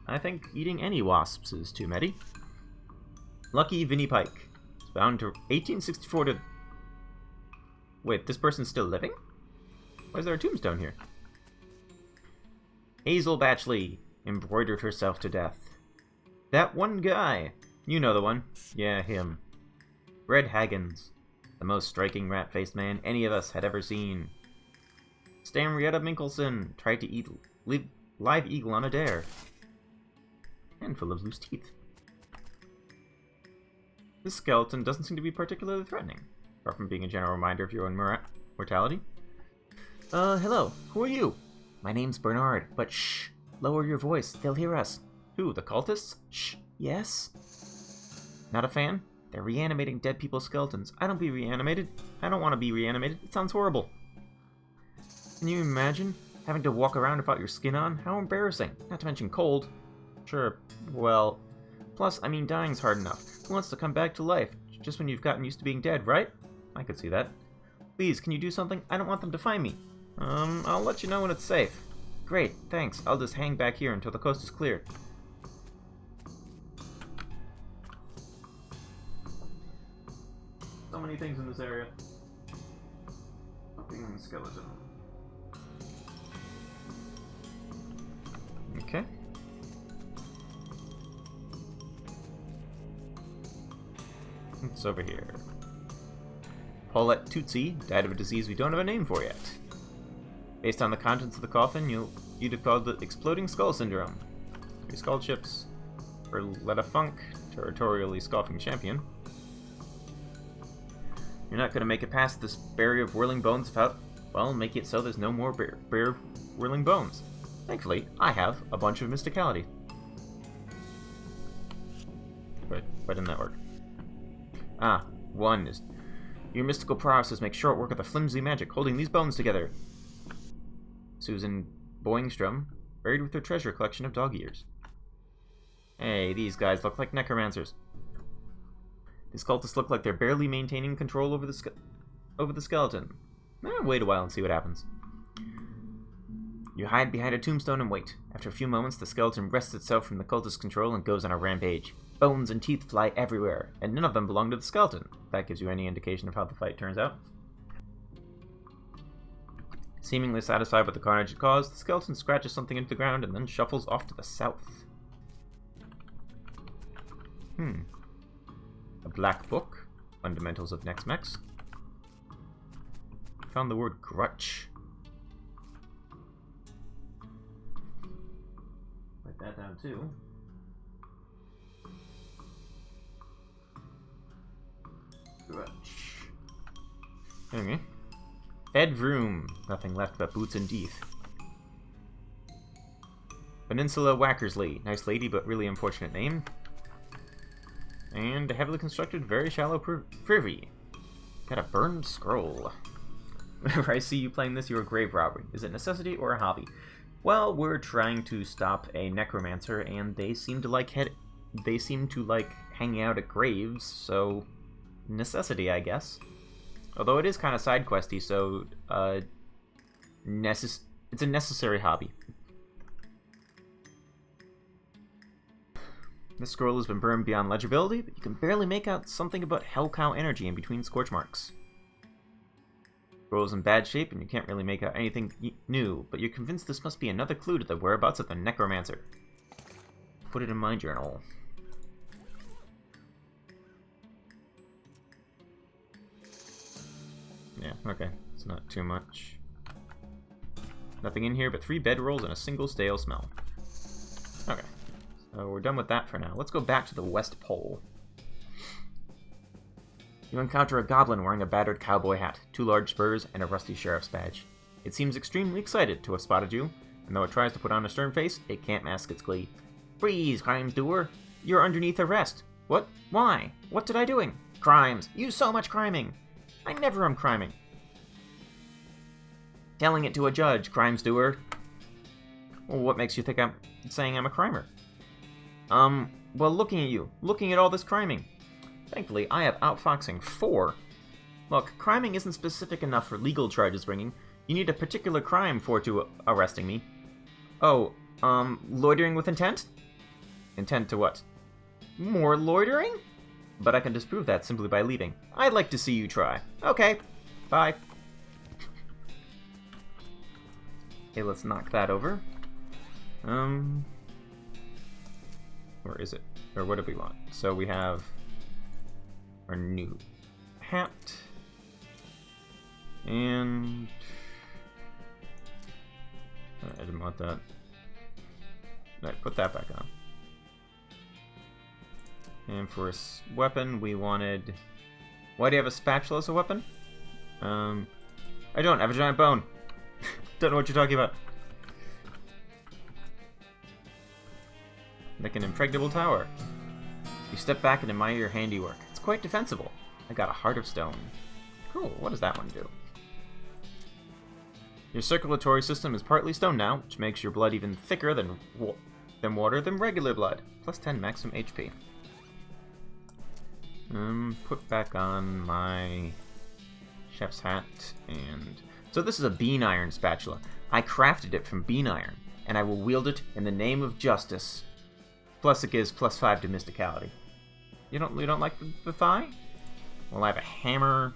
I think eating any wasps is too many. Lucky Vinnie Pike. Found to 1864 to... Wait, this person's still living? Why is there a tombstone here? Hazel Batchley embroidered herself to death. That one guy. You know the one. Yeah, him. Red Haggins. The most striking rat-faced man any of us had ever seen. Stanrietta Minkelson tried to eat live eagle on a dare. Handful of loose teeth. This skeleton doesn't seem to be particularly threatening, apart from being a general reminder of your own mortality. Hello, who are you? My name's Bernard, but shh, lower your voice, they'll hear us. Who, the cultists? Shh, yes? Not a fan? They're reanimating dead people's skeletons. I don't want to be reanimated. It sounds horrible. Can you imagine having to walk around without your skin on? How embarrassing. Not to mention cold. Sure, well... Plus, I mean, dying's hard enough. Who wants to come back to life just when you've gotten used to being dead, right? I could see that. Please, can you do something? I don't want them to find me. I'll let you know when it's safe. Great, thanks. I'll just hang back here until the coast is clear. So many things in this area. Fucking skeleton. Okay. It's over here. Paulette Tootsie died of a disease we don't have a name for yet. Based on the contents of the coffin, you'd have called it Exploding Skull Syndrome. 3 skull chips for Letta Funk, territorially scoffing champion. You're not going to make it past this barrier of whirling bones without, well, make it so there's no more barrier of whirling bones. Thankfully, I have a bunch of mysticality. Wait, why didn't that work? Ah, 1 is... Your mystical prowesses make short work of the flimsy magic holding these bones together. Susan Boingstrom, buried with her treasure collection of dog ears. Hey, these guys look like necromancers. These cultists look like they're barely maintaining control over the skeleton. Wait a while and see what happens. You hide behind a tombstone and wait. After a few moments, the skeleton wrests itself from the cultist's control and goes on a rampage. Bones and teeth fly everywhere, and none of them belong to the skeleton. If that gives you any indication of how the fight turns out. Seemingly satisfied with the carnage it caused, the skeleton scratches something into the ground and then shuffles off to the south. A black book. Fundamentals of Nex-Mex. Found the word grutch. Write that down too. Grutch. Okay. Bedroom. Nothing left but boots and teeth. Peninsula Wackersley. Nice lady, but really unfortunate name. And a heavily constructed, very shallow privy. Got a burned scroll. Whenever I see you playing this, you're a grave robbery. Is it necessity or a hobby? Well, we're trying to stop a necromancer, and they seem to like hanging out at graves, so necessity, I guess. Although it is kind of side questy, so it's a necessary hobby. This scroll has been burned beyond legibility, but you can barely make out something about Hellcow energy in between scorch marks. The scroll is in bad shape, and you can't really make out anything new, but you're convinced this must be another clue to the whereabouts of the necromancer. Put it in my journal. Yeah, okay. It's not too much. Nothing in here but 3 bedrolls and a single stale smell. Okay. So we're done with that for now. Let's go back to the West Pole. You encounter a goblin wearing a battered cowboy hat, 2 large spurs, and a rusty sheriff's badge. It seems extremely excited to have spotted you, and though it tries to put on a stern face, it can't mask its glee. Freeze, crimes doer! You're underneath arrest. What? Why? What did I doing? Crimes! You so much criming! I never am criming. Telling it to a judge, crimes doer. Well, what makes you think I'm saying I'm a crimer? Well, looking at you, looking at all this criming. Thankfully, I have outfoxing 4. Look, criming isn't specific enough for legal charges bringing. You need a particular crime for arresting me. Oh, loitering with intent? Intent to what? More loitering? But I can disprove that simply by leaving. I'd like to see you try. Okay, bye. Okay, let's knock that over. Where is it? Or what do we want? So we have our new hat. And I didn't want that. Alright, put that back on. And for a weapon, we wanted... Why do you have a spatula as a weapon? I don't have a giant bone. Don't know what you're talking about. Like an impregnable tower. You step back and admire your handiwork. It's quite defensible. I got a heart of stone. Cool, what does that one do? Your circulatory system is partly stone now, which makes your blood even thicker than water than regular blood. Plus 10 maximum HP. Put back on my chef's hat, and... So this is a bean iron spatula. I crafted it from bean iron, and I will wield it in the name of justice. Plus it gives plus 5 to mysticality. You don't like the thigh? Well, I have a hammer,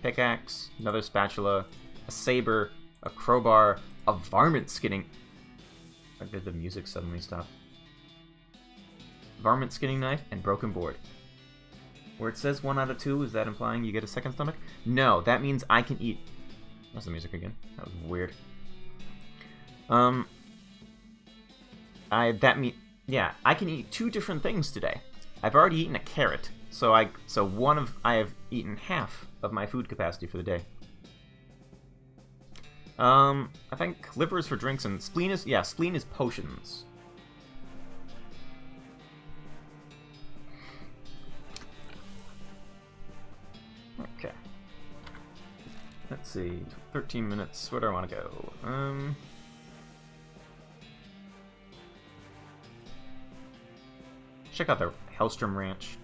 pickaxe, another spatula, a saber, a crowbar, a varmint skinning... Why did the music suddenly stop? Varmint skinning knife and broken board. Where it says 1 out of 2, is that implying you get a second stomach? No, that means I can eat... That's the music again. That was weird. Yeah, I can eat 2 different things today. I've already eaten a carrot, so I have eaten half of my food capacity for the day. I think liver is for drinks and spleen is potions. Okay. Let's see, 13 minutes. Where do I want to go? Check out the Hellstrom Ranch.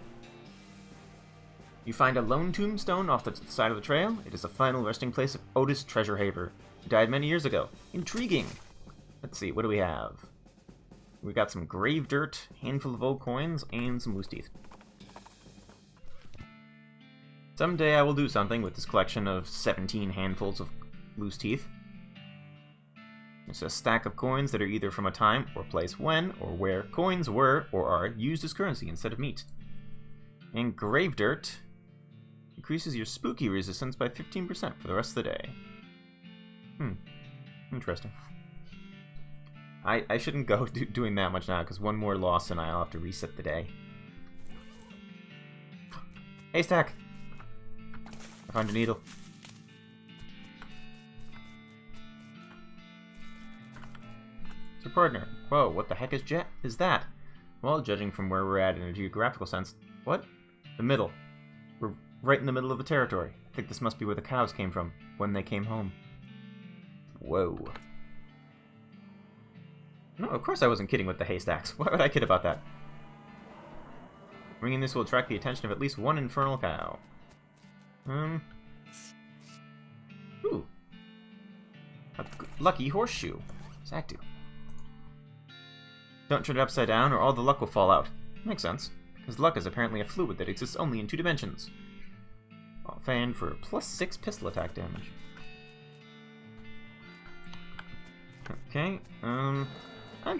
You find a lone tombstone off the side of the trail. It is the final resting place of Otis Treasurehaver, who died many years ago. Intriguing! Let's see, what do we have? We got some grave dirt, handful of old coins, and some loose teeth. Someday I will do something with this collection of 17 handfuls of loose teeth. It's a stack of coins that are either from a time or place when or where coins were or are used as currency instead of meat. And grave dirt increases your spooky resistance by 15% for the rest of the day. Interesting. I shouldn't go doing that much now, because one more loss and I'll have to reset the day. Haystack! I found a needle. It's your partner. Whoa, what the heck is that? Well, judging from where we're at in a geographical sense... What? The middle. We're right in the middle of the territory. I think this must be where the cows came from, when they came home. Whoa. No, of course I wasn't kidding with the haystacks. Why would I kid about that? Ringing this will attract the attention of at least one infernal cow. Ooh. A lucky horseshoe. Exacto. Don't turn it upside down or all the luck will fall out. Makes sense, because luck is apparently a fluid that exists only in 2 dimensions. Fan for +6 pistol attack damage. Okay, I'm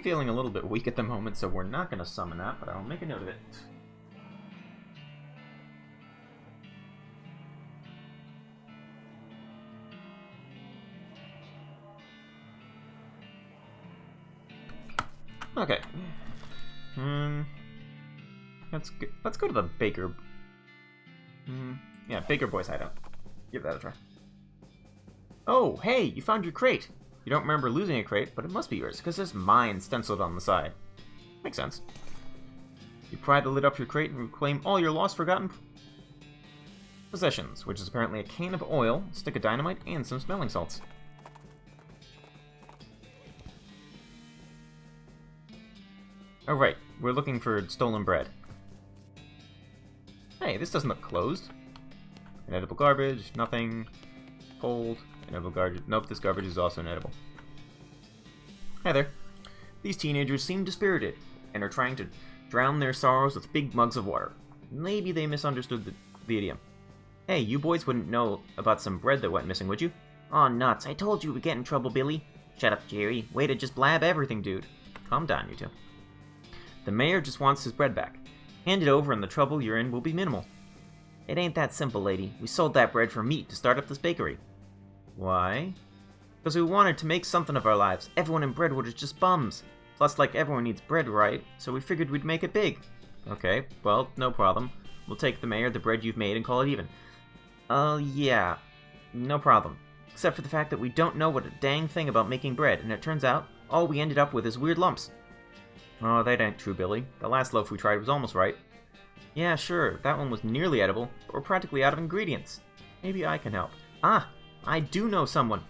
feeling a little bit weak at the moment, so we're not going to summon that, but I'll make a note of it. Okay. Let's go to the Baker. Yeah, Baker Boy's hideout. Give that a try. Oh, hey, you found your crate. You don't remember losing a crate, but it must be yours, because there's mine stenciled on the side. Makes sense. You pry the lid off your crate and reclaim all your lost, forgotten possessions, which is apparently a can of oil, a stick of dynamite, and some smelling salts. Oh right, we're looking for stolen bread. Hey, this doesn't look closed. Inedible garbage, nothing. Cold, inedible garbage. Nope, this garbage is also inedible. Hi there. These teenagers seem dispirited, and are trying to drown their sorrows with big mugs of water. Maybe they misunderstood the idiom. Hey, you boys wouldn't know about some bread that went missing, would you? Aw, nuts, I told you we'd get in trouble, Billy. Shut up, Jerry. Way to just blab everything, dude. Calm down, you two. The mayor just wants his bread back. Hand it over and the trouble you're in will be minimal. It ain't that simple, lady. We sold that bread for meat to start up this bakery. Why? Because we wanted to make something of our lives. Everyone in Breadwood is just bums. Plus, like, everyone needs bread, right? So we figured we'd make it big. Okay, well, no problem. We'll take the mayor, the bread you've made, and call it even. Yeah. No problem. Except for the fact that we don't know what a dang thing about making bread, and it turns out, all we ended up with is weird lumps. Oh, that ain't true, Billy. The last loaf we tried was almost right. Yeah, sure, that one was nearly edible, but we're practically out of ingredients. Maybe I can help. Ah, I do know someone.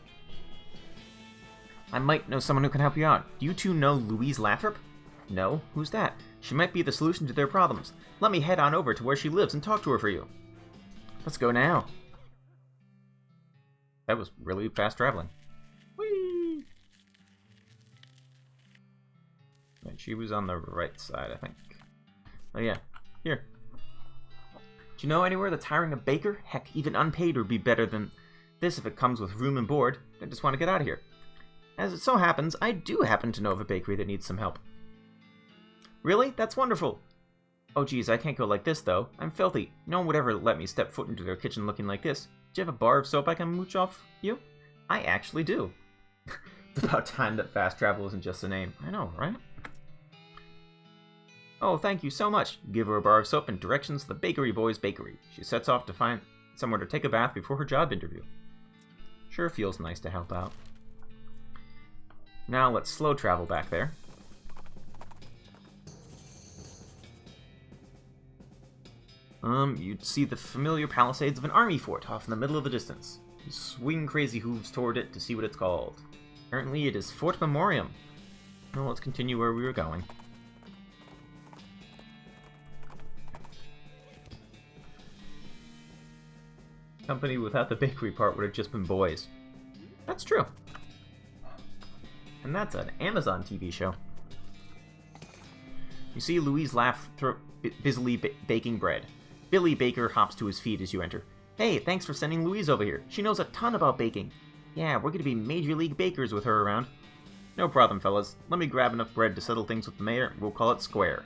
I might know someone who can help you out. Do you two know Louise Lathrop? No? Who's that? She might be the solution to their problems. Let me head on over to where she lives and talk to her for you. Let's go now. That was really fast traveling. Whee! And she was on the right side, I think. Oh yeah, here. Do you know anywhere that's hiring a baker? Heck, even unpaid would be better than this if it comes with room and board. I just want to get out of here. As it so happens, I do happen to know of a bakery that needs some help. Really? That's wonderful. Oh geez, I can't go like this though. I'm filthy. No one would ever let me step foot into their kitchen looking like this. Do you have a bar of soap I can mooch off you? I actually do. It's about time that fast travel isn't just a name. I know, right? Oh, thank you so much. Give her a bar of soap and directions to the Bakery Boy's Bakery. She sets off to find somewhere to take a bath before her job interview. Sure feels nice to help out. Now let's slow travel back there. You'd see the familiar palisades of an army fort off in the middle of the distance. You swing crazy hooves toward it to see what it's called. Apparently it is Fort Memoriam. Well, let's continue where we were going. Company without the bakery part would have just been boys. That's true. And that's an Amazon TV show. You see Louise busily baking bread. Billy Baker hops to his feet as you enter. Hey, thanks for sending Louise over here. She knows a ton about baking. Yeah, we're gonna be major league bakers with her around. No problem, fellas. Let me grab enough bread to settle things with the mayor. We'll call it square.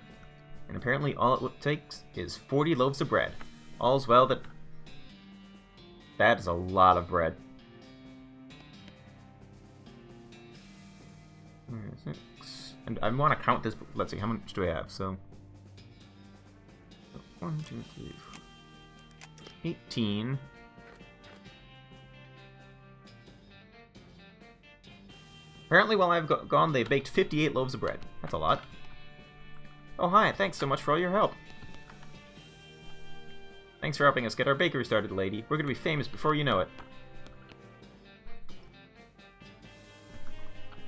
And apparently all it takes is 40 loaves of bread. All's well that... That is a lot of bread. 6. And I want to count this. Let's see, how much do I have? So 1, 2, 3, 4, 18. Apparently, while I've gone, they baked 58 loaves of bread. That's a lot. Oh, hi. Thanks so much for all your help. Thanks for helping us get our bakery started, lady. We're gonna be famous before you know it.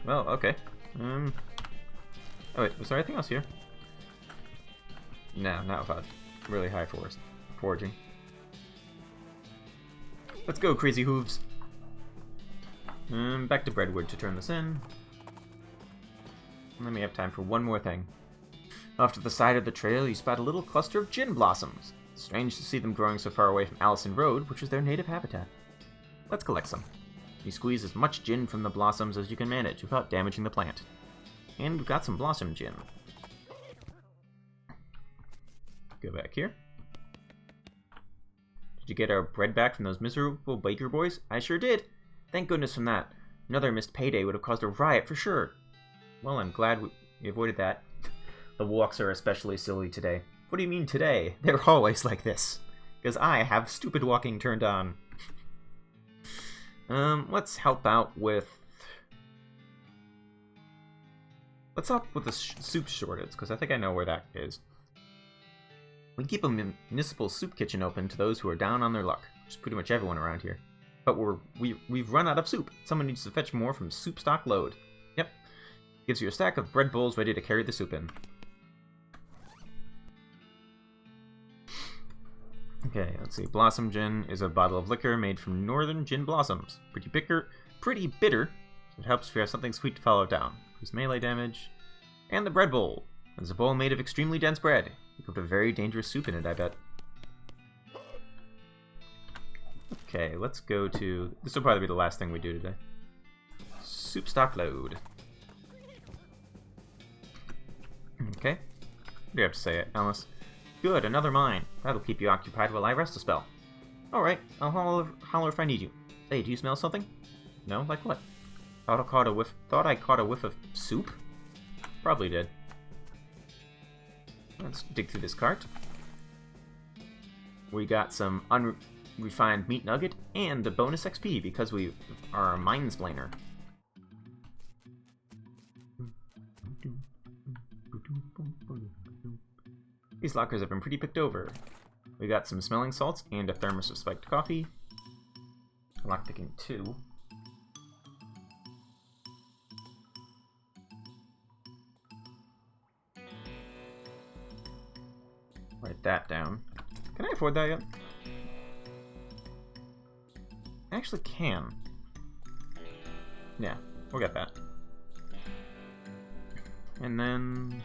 Well, okay. Oh wait, was there anything else here? No, not without really high foraging. Let's go, crazy hooves. Back to Breadwood to turn this in. Let me have time for one more thing. Off to the side of the trail, you spot a little cluster of gin blossoms. Strange to see them growing so far away from Allison Road, which is their native habitat. Let's collect some. You squeeze as much gin from the blossoms as you can manage without damaging the plant. And we've got some blossom gin. Go back here. Did you get our bread back from those miserable baker boys? I sure did. Thank goodness from that. Another missed payday would have caused a riot for sure. Well, I'm glad we avoided that. The walks are especially silly today. What do you mean today? They're always like this. Because I have stupid walking turned on. Let's help out with... Let's help with the soup shortage, because I think I know where that is. We keep a municipal soup kitchen open to those who are down on their luck, which is pretty much everyone around here. But we've run out of soup. Someone needs to fetch more from Soup Stock Load. Yep. Gives you a stack of bread bowls ready to carry the soup in. Okay, let's see. Blossom Gin is a bottle of liquor made from northern gin blossoms. Pretty bitter, so it helps if you have something sweet to follow it down. Increase melee damage. And the bread bowl. It's a bowl made of extremely dense bread. You can put a very dangerous soup in it, I bet. Okay, let's go to... This will probably be the last thing we do today. Soup Stock Load. Okay. What do you have to say, Alice? Good, another mine. That'll keep you occupied while I rest a spell. Alright, I'll holler if I need you. Hey, do you smell something? No? Like what? Thought I caught a whiff of soup? Probably did. Let's dig through this cart. We got some unrefined meat nugget and a bonus XP because we are a minesplainer. These lockers have been pretty picked over. We got some smelling salts and a thermos of spiked coffee. Lockpicking 2. Write that down. Can I afford that yet? I actually can. Yeah, we'll get that. And then...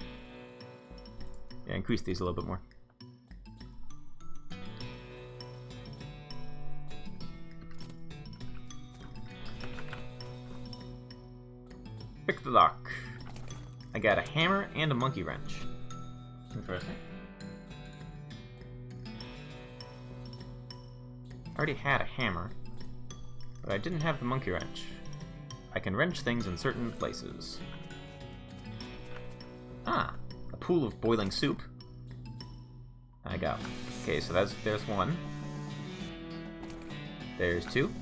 yeah, increase these a little bit more. Pick the lock. I got a hammer and a monkey wrench. Interesting. I already had a hammer, but I didn't have the monkey wrench. I can wrench things in certain places. Ah, a pool of boiling soup. I got. Okay, so there's one. There's 2.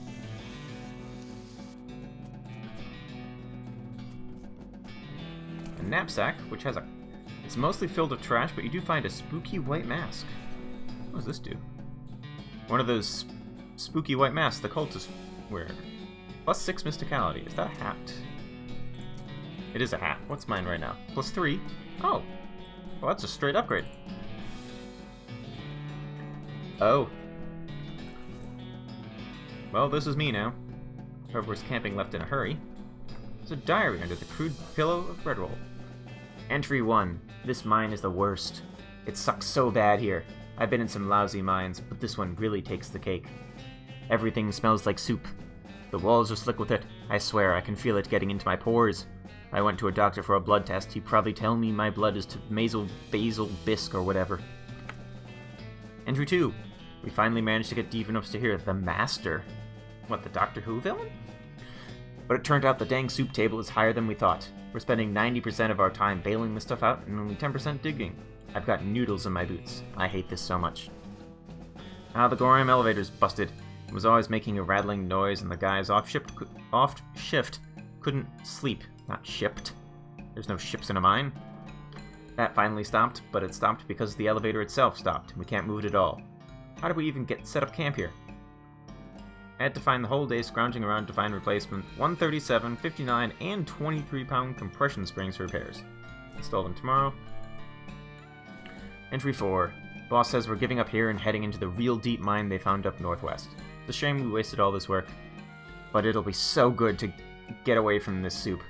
A knapsack, which has it's mostly filled with trash, but you do find a spooky white mask. What does this do? One of those spooky white masks the cultists wear. +6 mysticality. Is that a hat? It is a hat. What's mine right now? +3. Oh. Well, that's a straight upgrade. Oh. Well, this is me now. Whoever was camping left in a hurry. There's a diary under the crude pillow of bread roll. Entry 1. This mine is the worst. It sucks so bad here. I've been in some lousy mines, but this one really takes the cake. Everything smells like soup. The walls are slick with it. I swear, I can feel it getting into my pores. I went to a doctor for a blood test. He'd probably tell me my blood is to basil bisque or whatever. Entry 2. We finally managed to get deep enough to hear the Master. What, the Doctor Who villain? But it turned out the dang soup table is higher than we thought. We're spending 90% of our time bailing this stuff out and only 10% digging. I've got noodles in my boots. I hate this so much. The Gorham elevator's busted. It was always making a rattling noise, and the guys off shift couldn't sleep. Not shipped. There's no ships in a mine. That finally stopped, but it stopped because the elevator itself stopped, and we can't move it at all. How did we even get set up camp here? I had to find the whole day scrounging around to find replacement 137, 59, and 23-pound compression springs for repairs. Install them tomorrow. Entry 4. Boss says we're giving up here and heading into the real deep mine they found up northwest. It's a shame we wasted all this work, but it'll be so good to get away from this soup.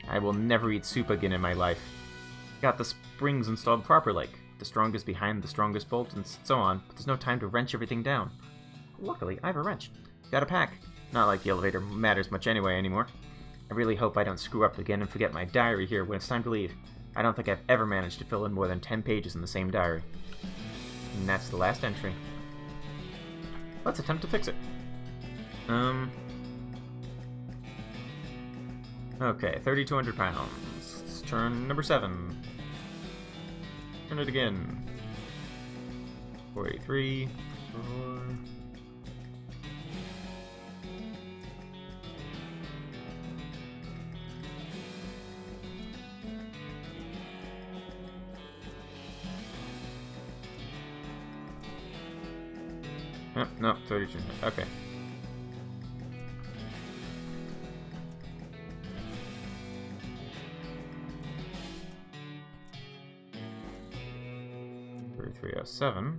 I will never eat soup again in my life. Got the springs installed proper like, the strongest behind the strongest bolt and so on, but there's no time to wrench everything down. Luckily, I have a wrench. Got a pack. Not like the elevator matters much anyway anymore. I really hope I don't screw up again and forget my diary here when it's time to leave. I don't think I've ever managed to fill in more than 10 pages in the same diary. And that's the last entry. Let's attempt to fix it. Okay, 3,200 pounds. Turn number 7. Turn it again. 483. 4. Oh, no, 32. Okay. $3,307.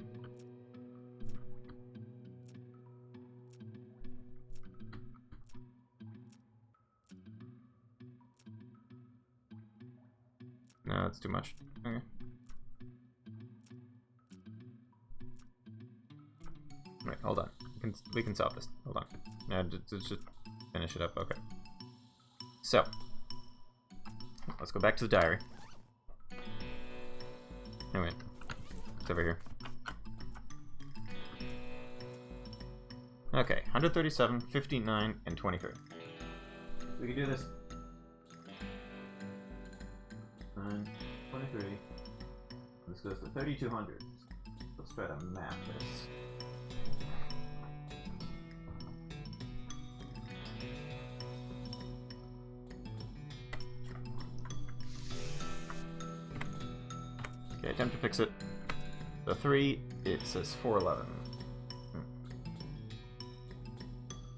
No, that's too much. Okay. Wait, hold on. We can solve this. Hold on. No, just finish it up. Okay. So, let's go back to the diary. Oh wait, it's over here. Okay, 137, 59, and 23. We can do this. 9, 23. This goes to 3,200. Let's try to map this. Okay, attempt to fix it. The 3, it says 411.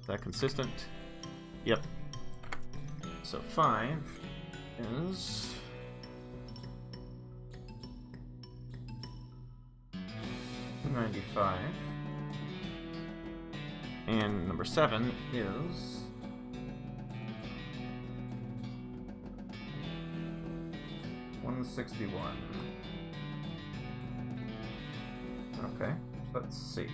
Is that consistent? Yep. So 5 is 95. And number 7 is 161. Okay, let's see.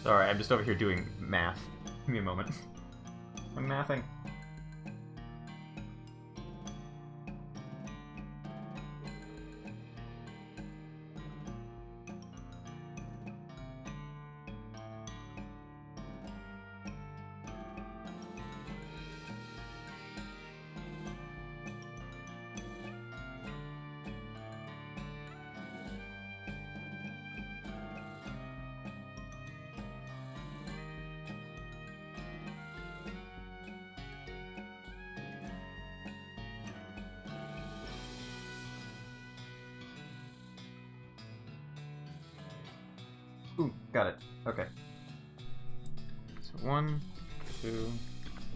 Sorry, I'm just over here doing math. Give me a moment. I'm mathing. Ooh, got it. Okay. So 1, 2,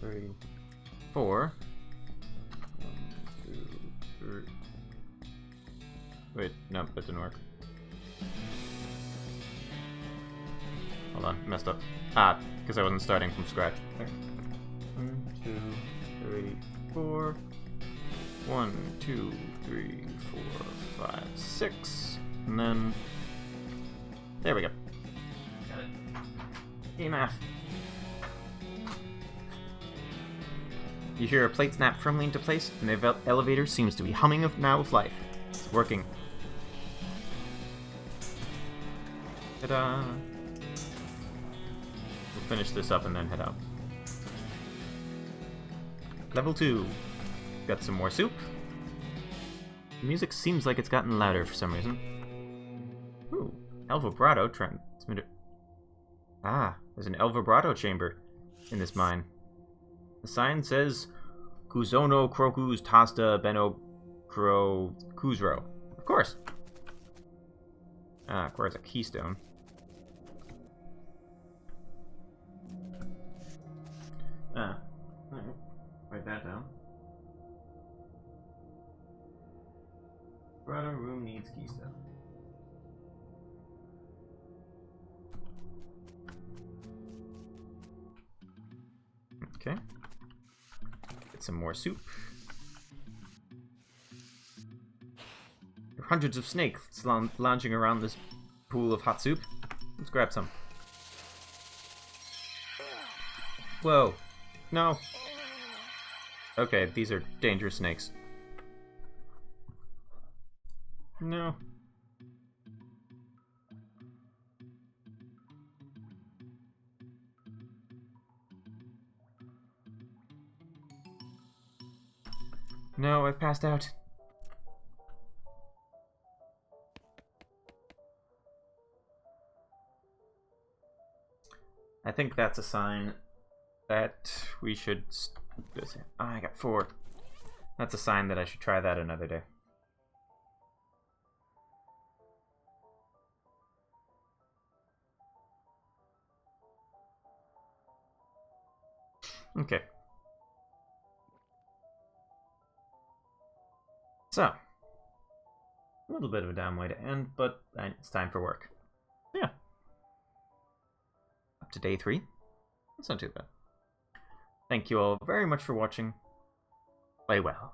3, 4. 1, 2, 3. Wait, no, that didn't work. Hold on, messed up. Ah, because I wasn't starting from scratch. There. 1, 2, 3, 4. 1, 2, 3, 4, 5, 6. And then... there we go. Got it. E-math. You hear a plate snap firmly into place, and the elevator seems to be humming now with life. It's working. Ta-da! We'll finish this up and then head out. Level 2. Got some more soup. The music seems like it's gotten louder for some reason. Ooh, El Vibrato transmitter. Ah, there's an El Vibrato chamber in this mine. The sign says Kuzono Krokus Tasta Beno Kro Kuzro. Of course. Ah, of course, a keystone. Ah, alright. Write that down. Vibrato room needs keystone. Okay. Get some more soup. There are hundreds of snakes lounging around this pool of hot soup. Let's grab some. Whoa. No. Okay, these are dangerous snakes. No. No, I've passed out. I think that's a sign that we should... I got 4. That's a sign that I should try that another day. Okay. So, a little bit of a down way to end, but it's time for work. Yeah. Up to day 3. That's not too bad. Thank you all very much for watching. Play well.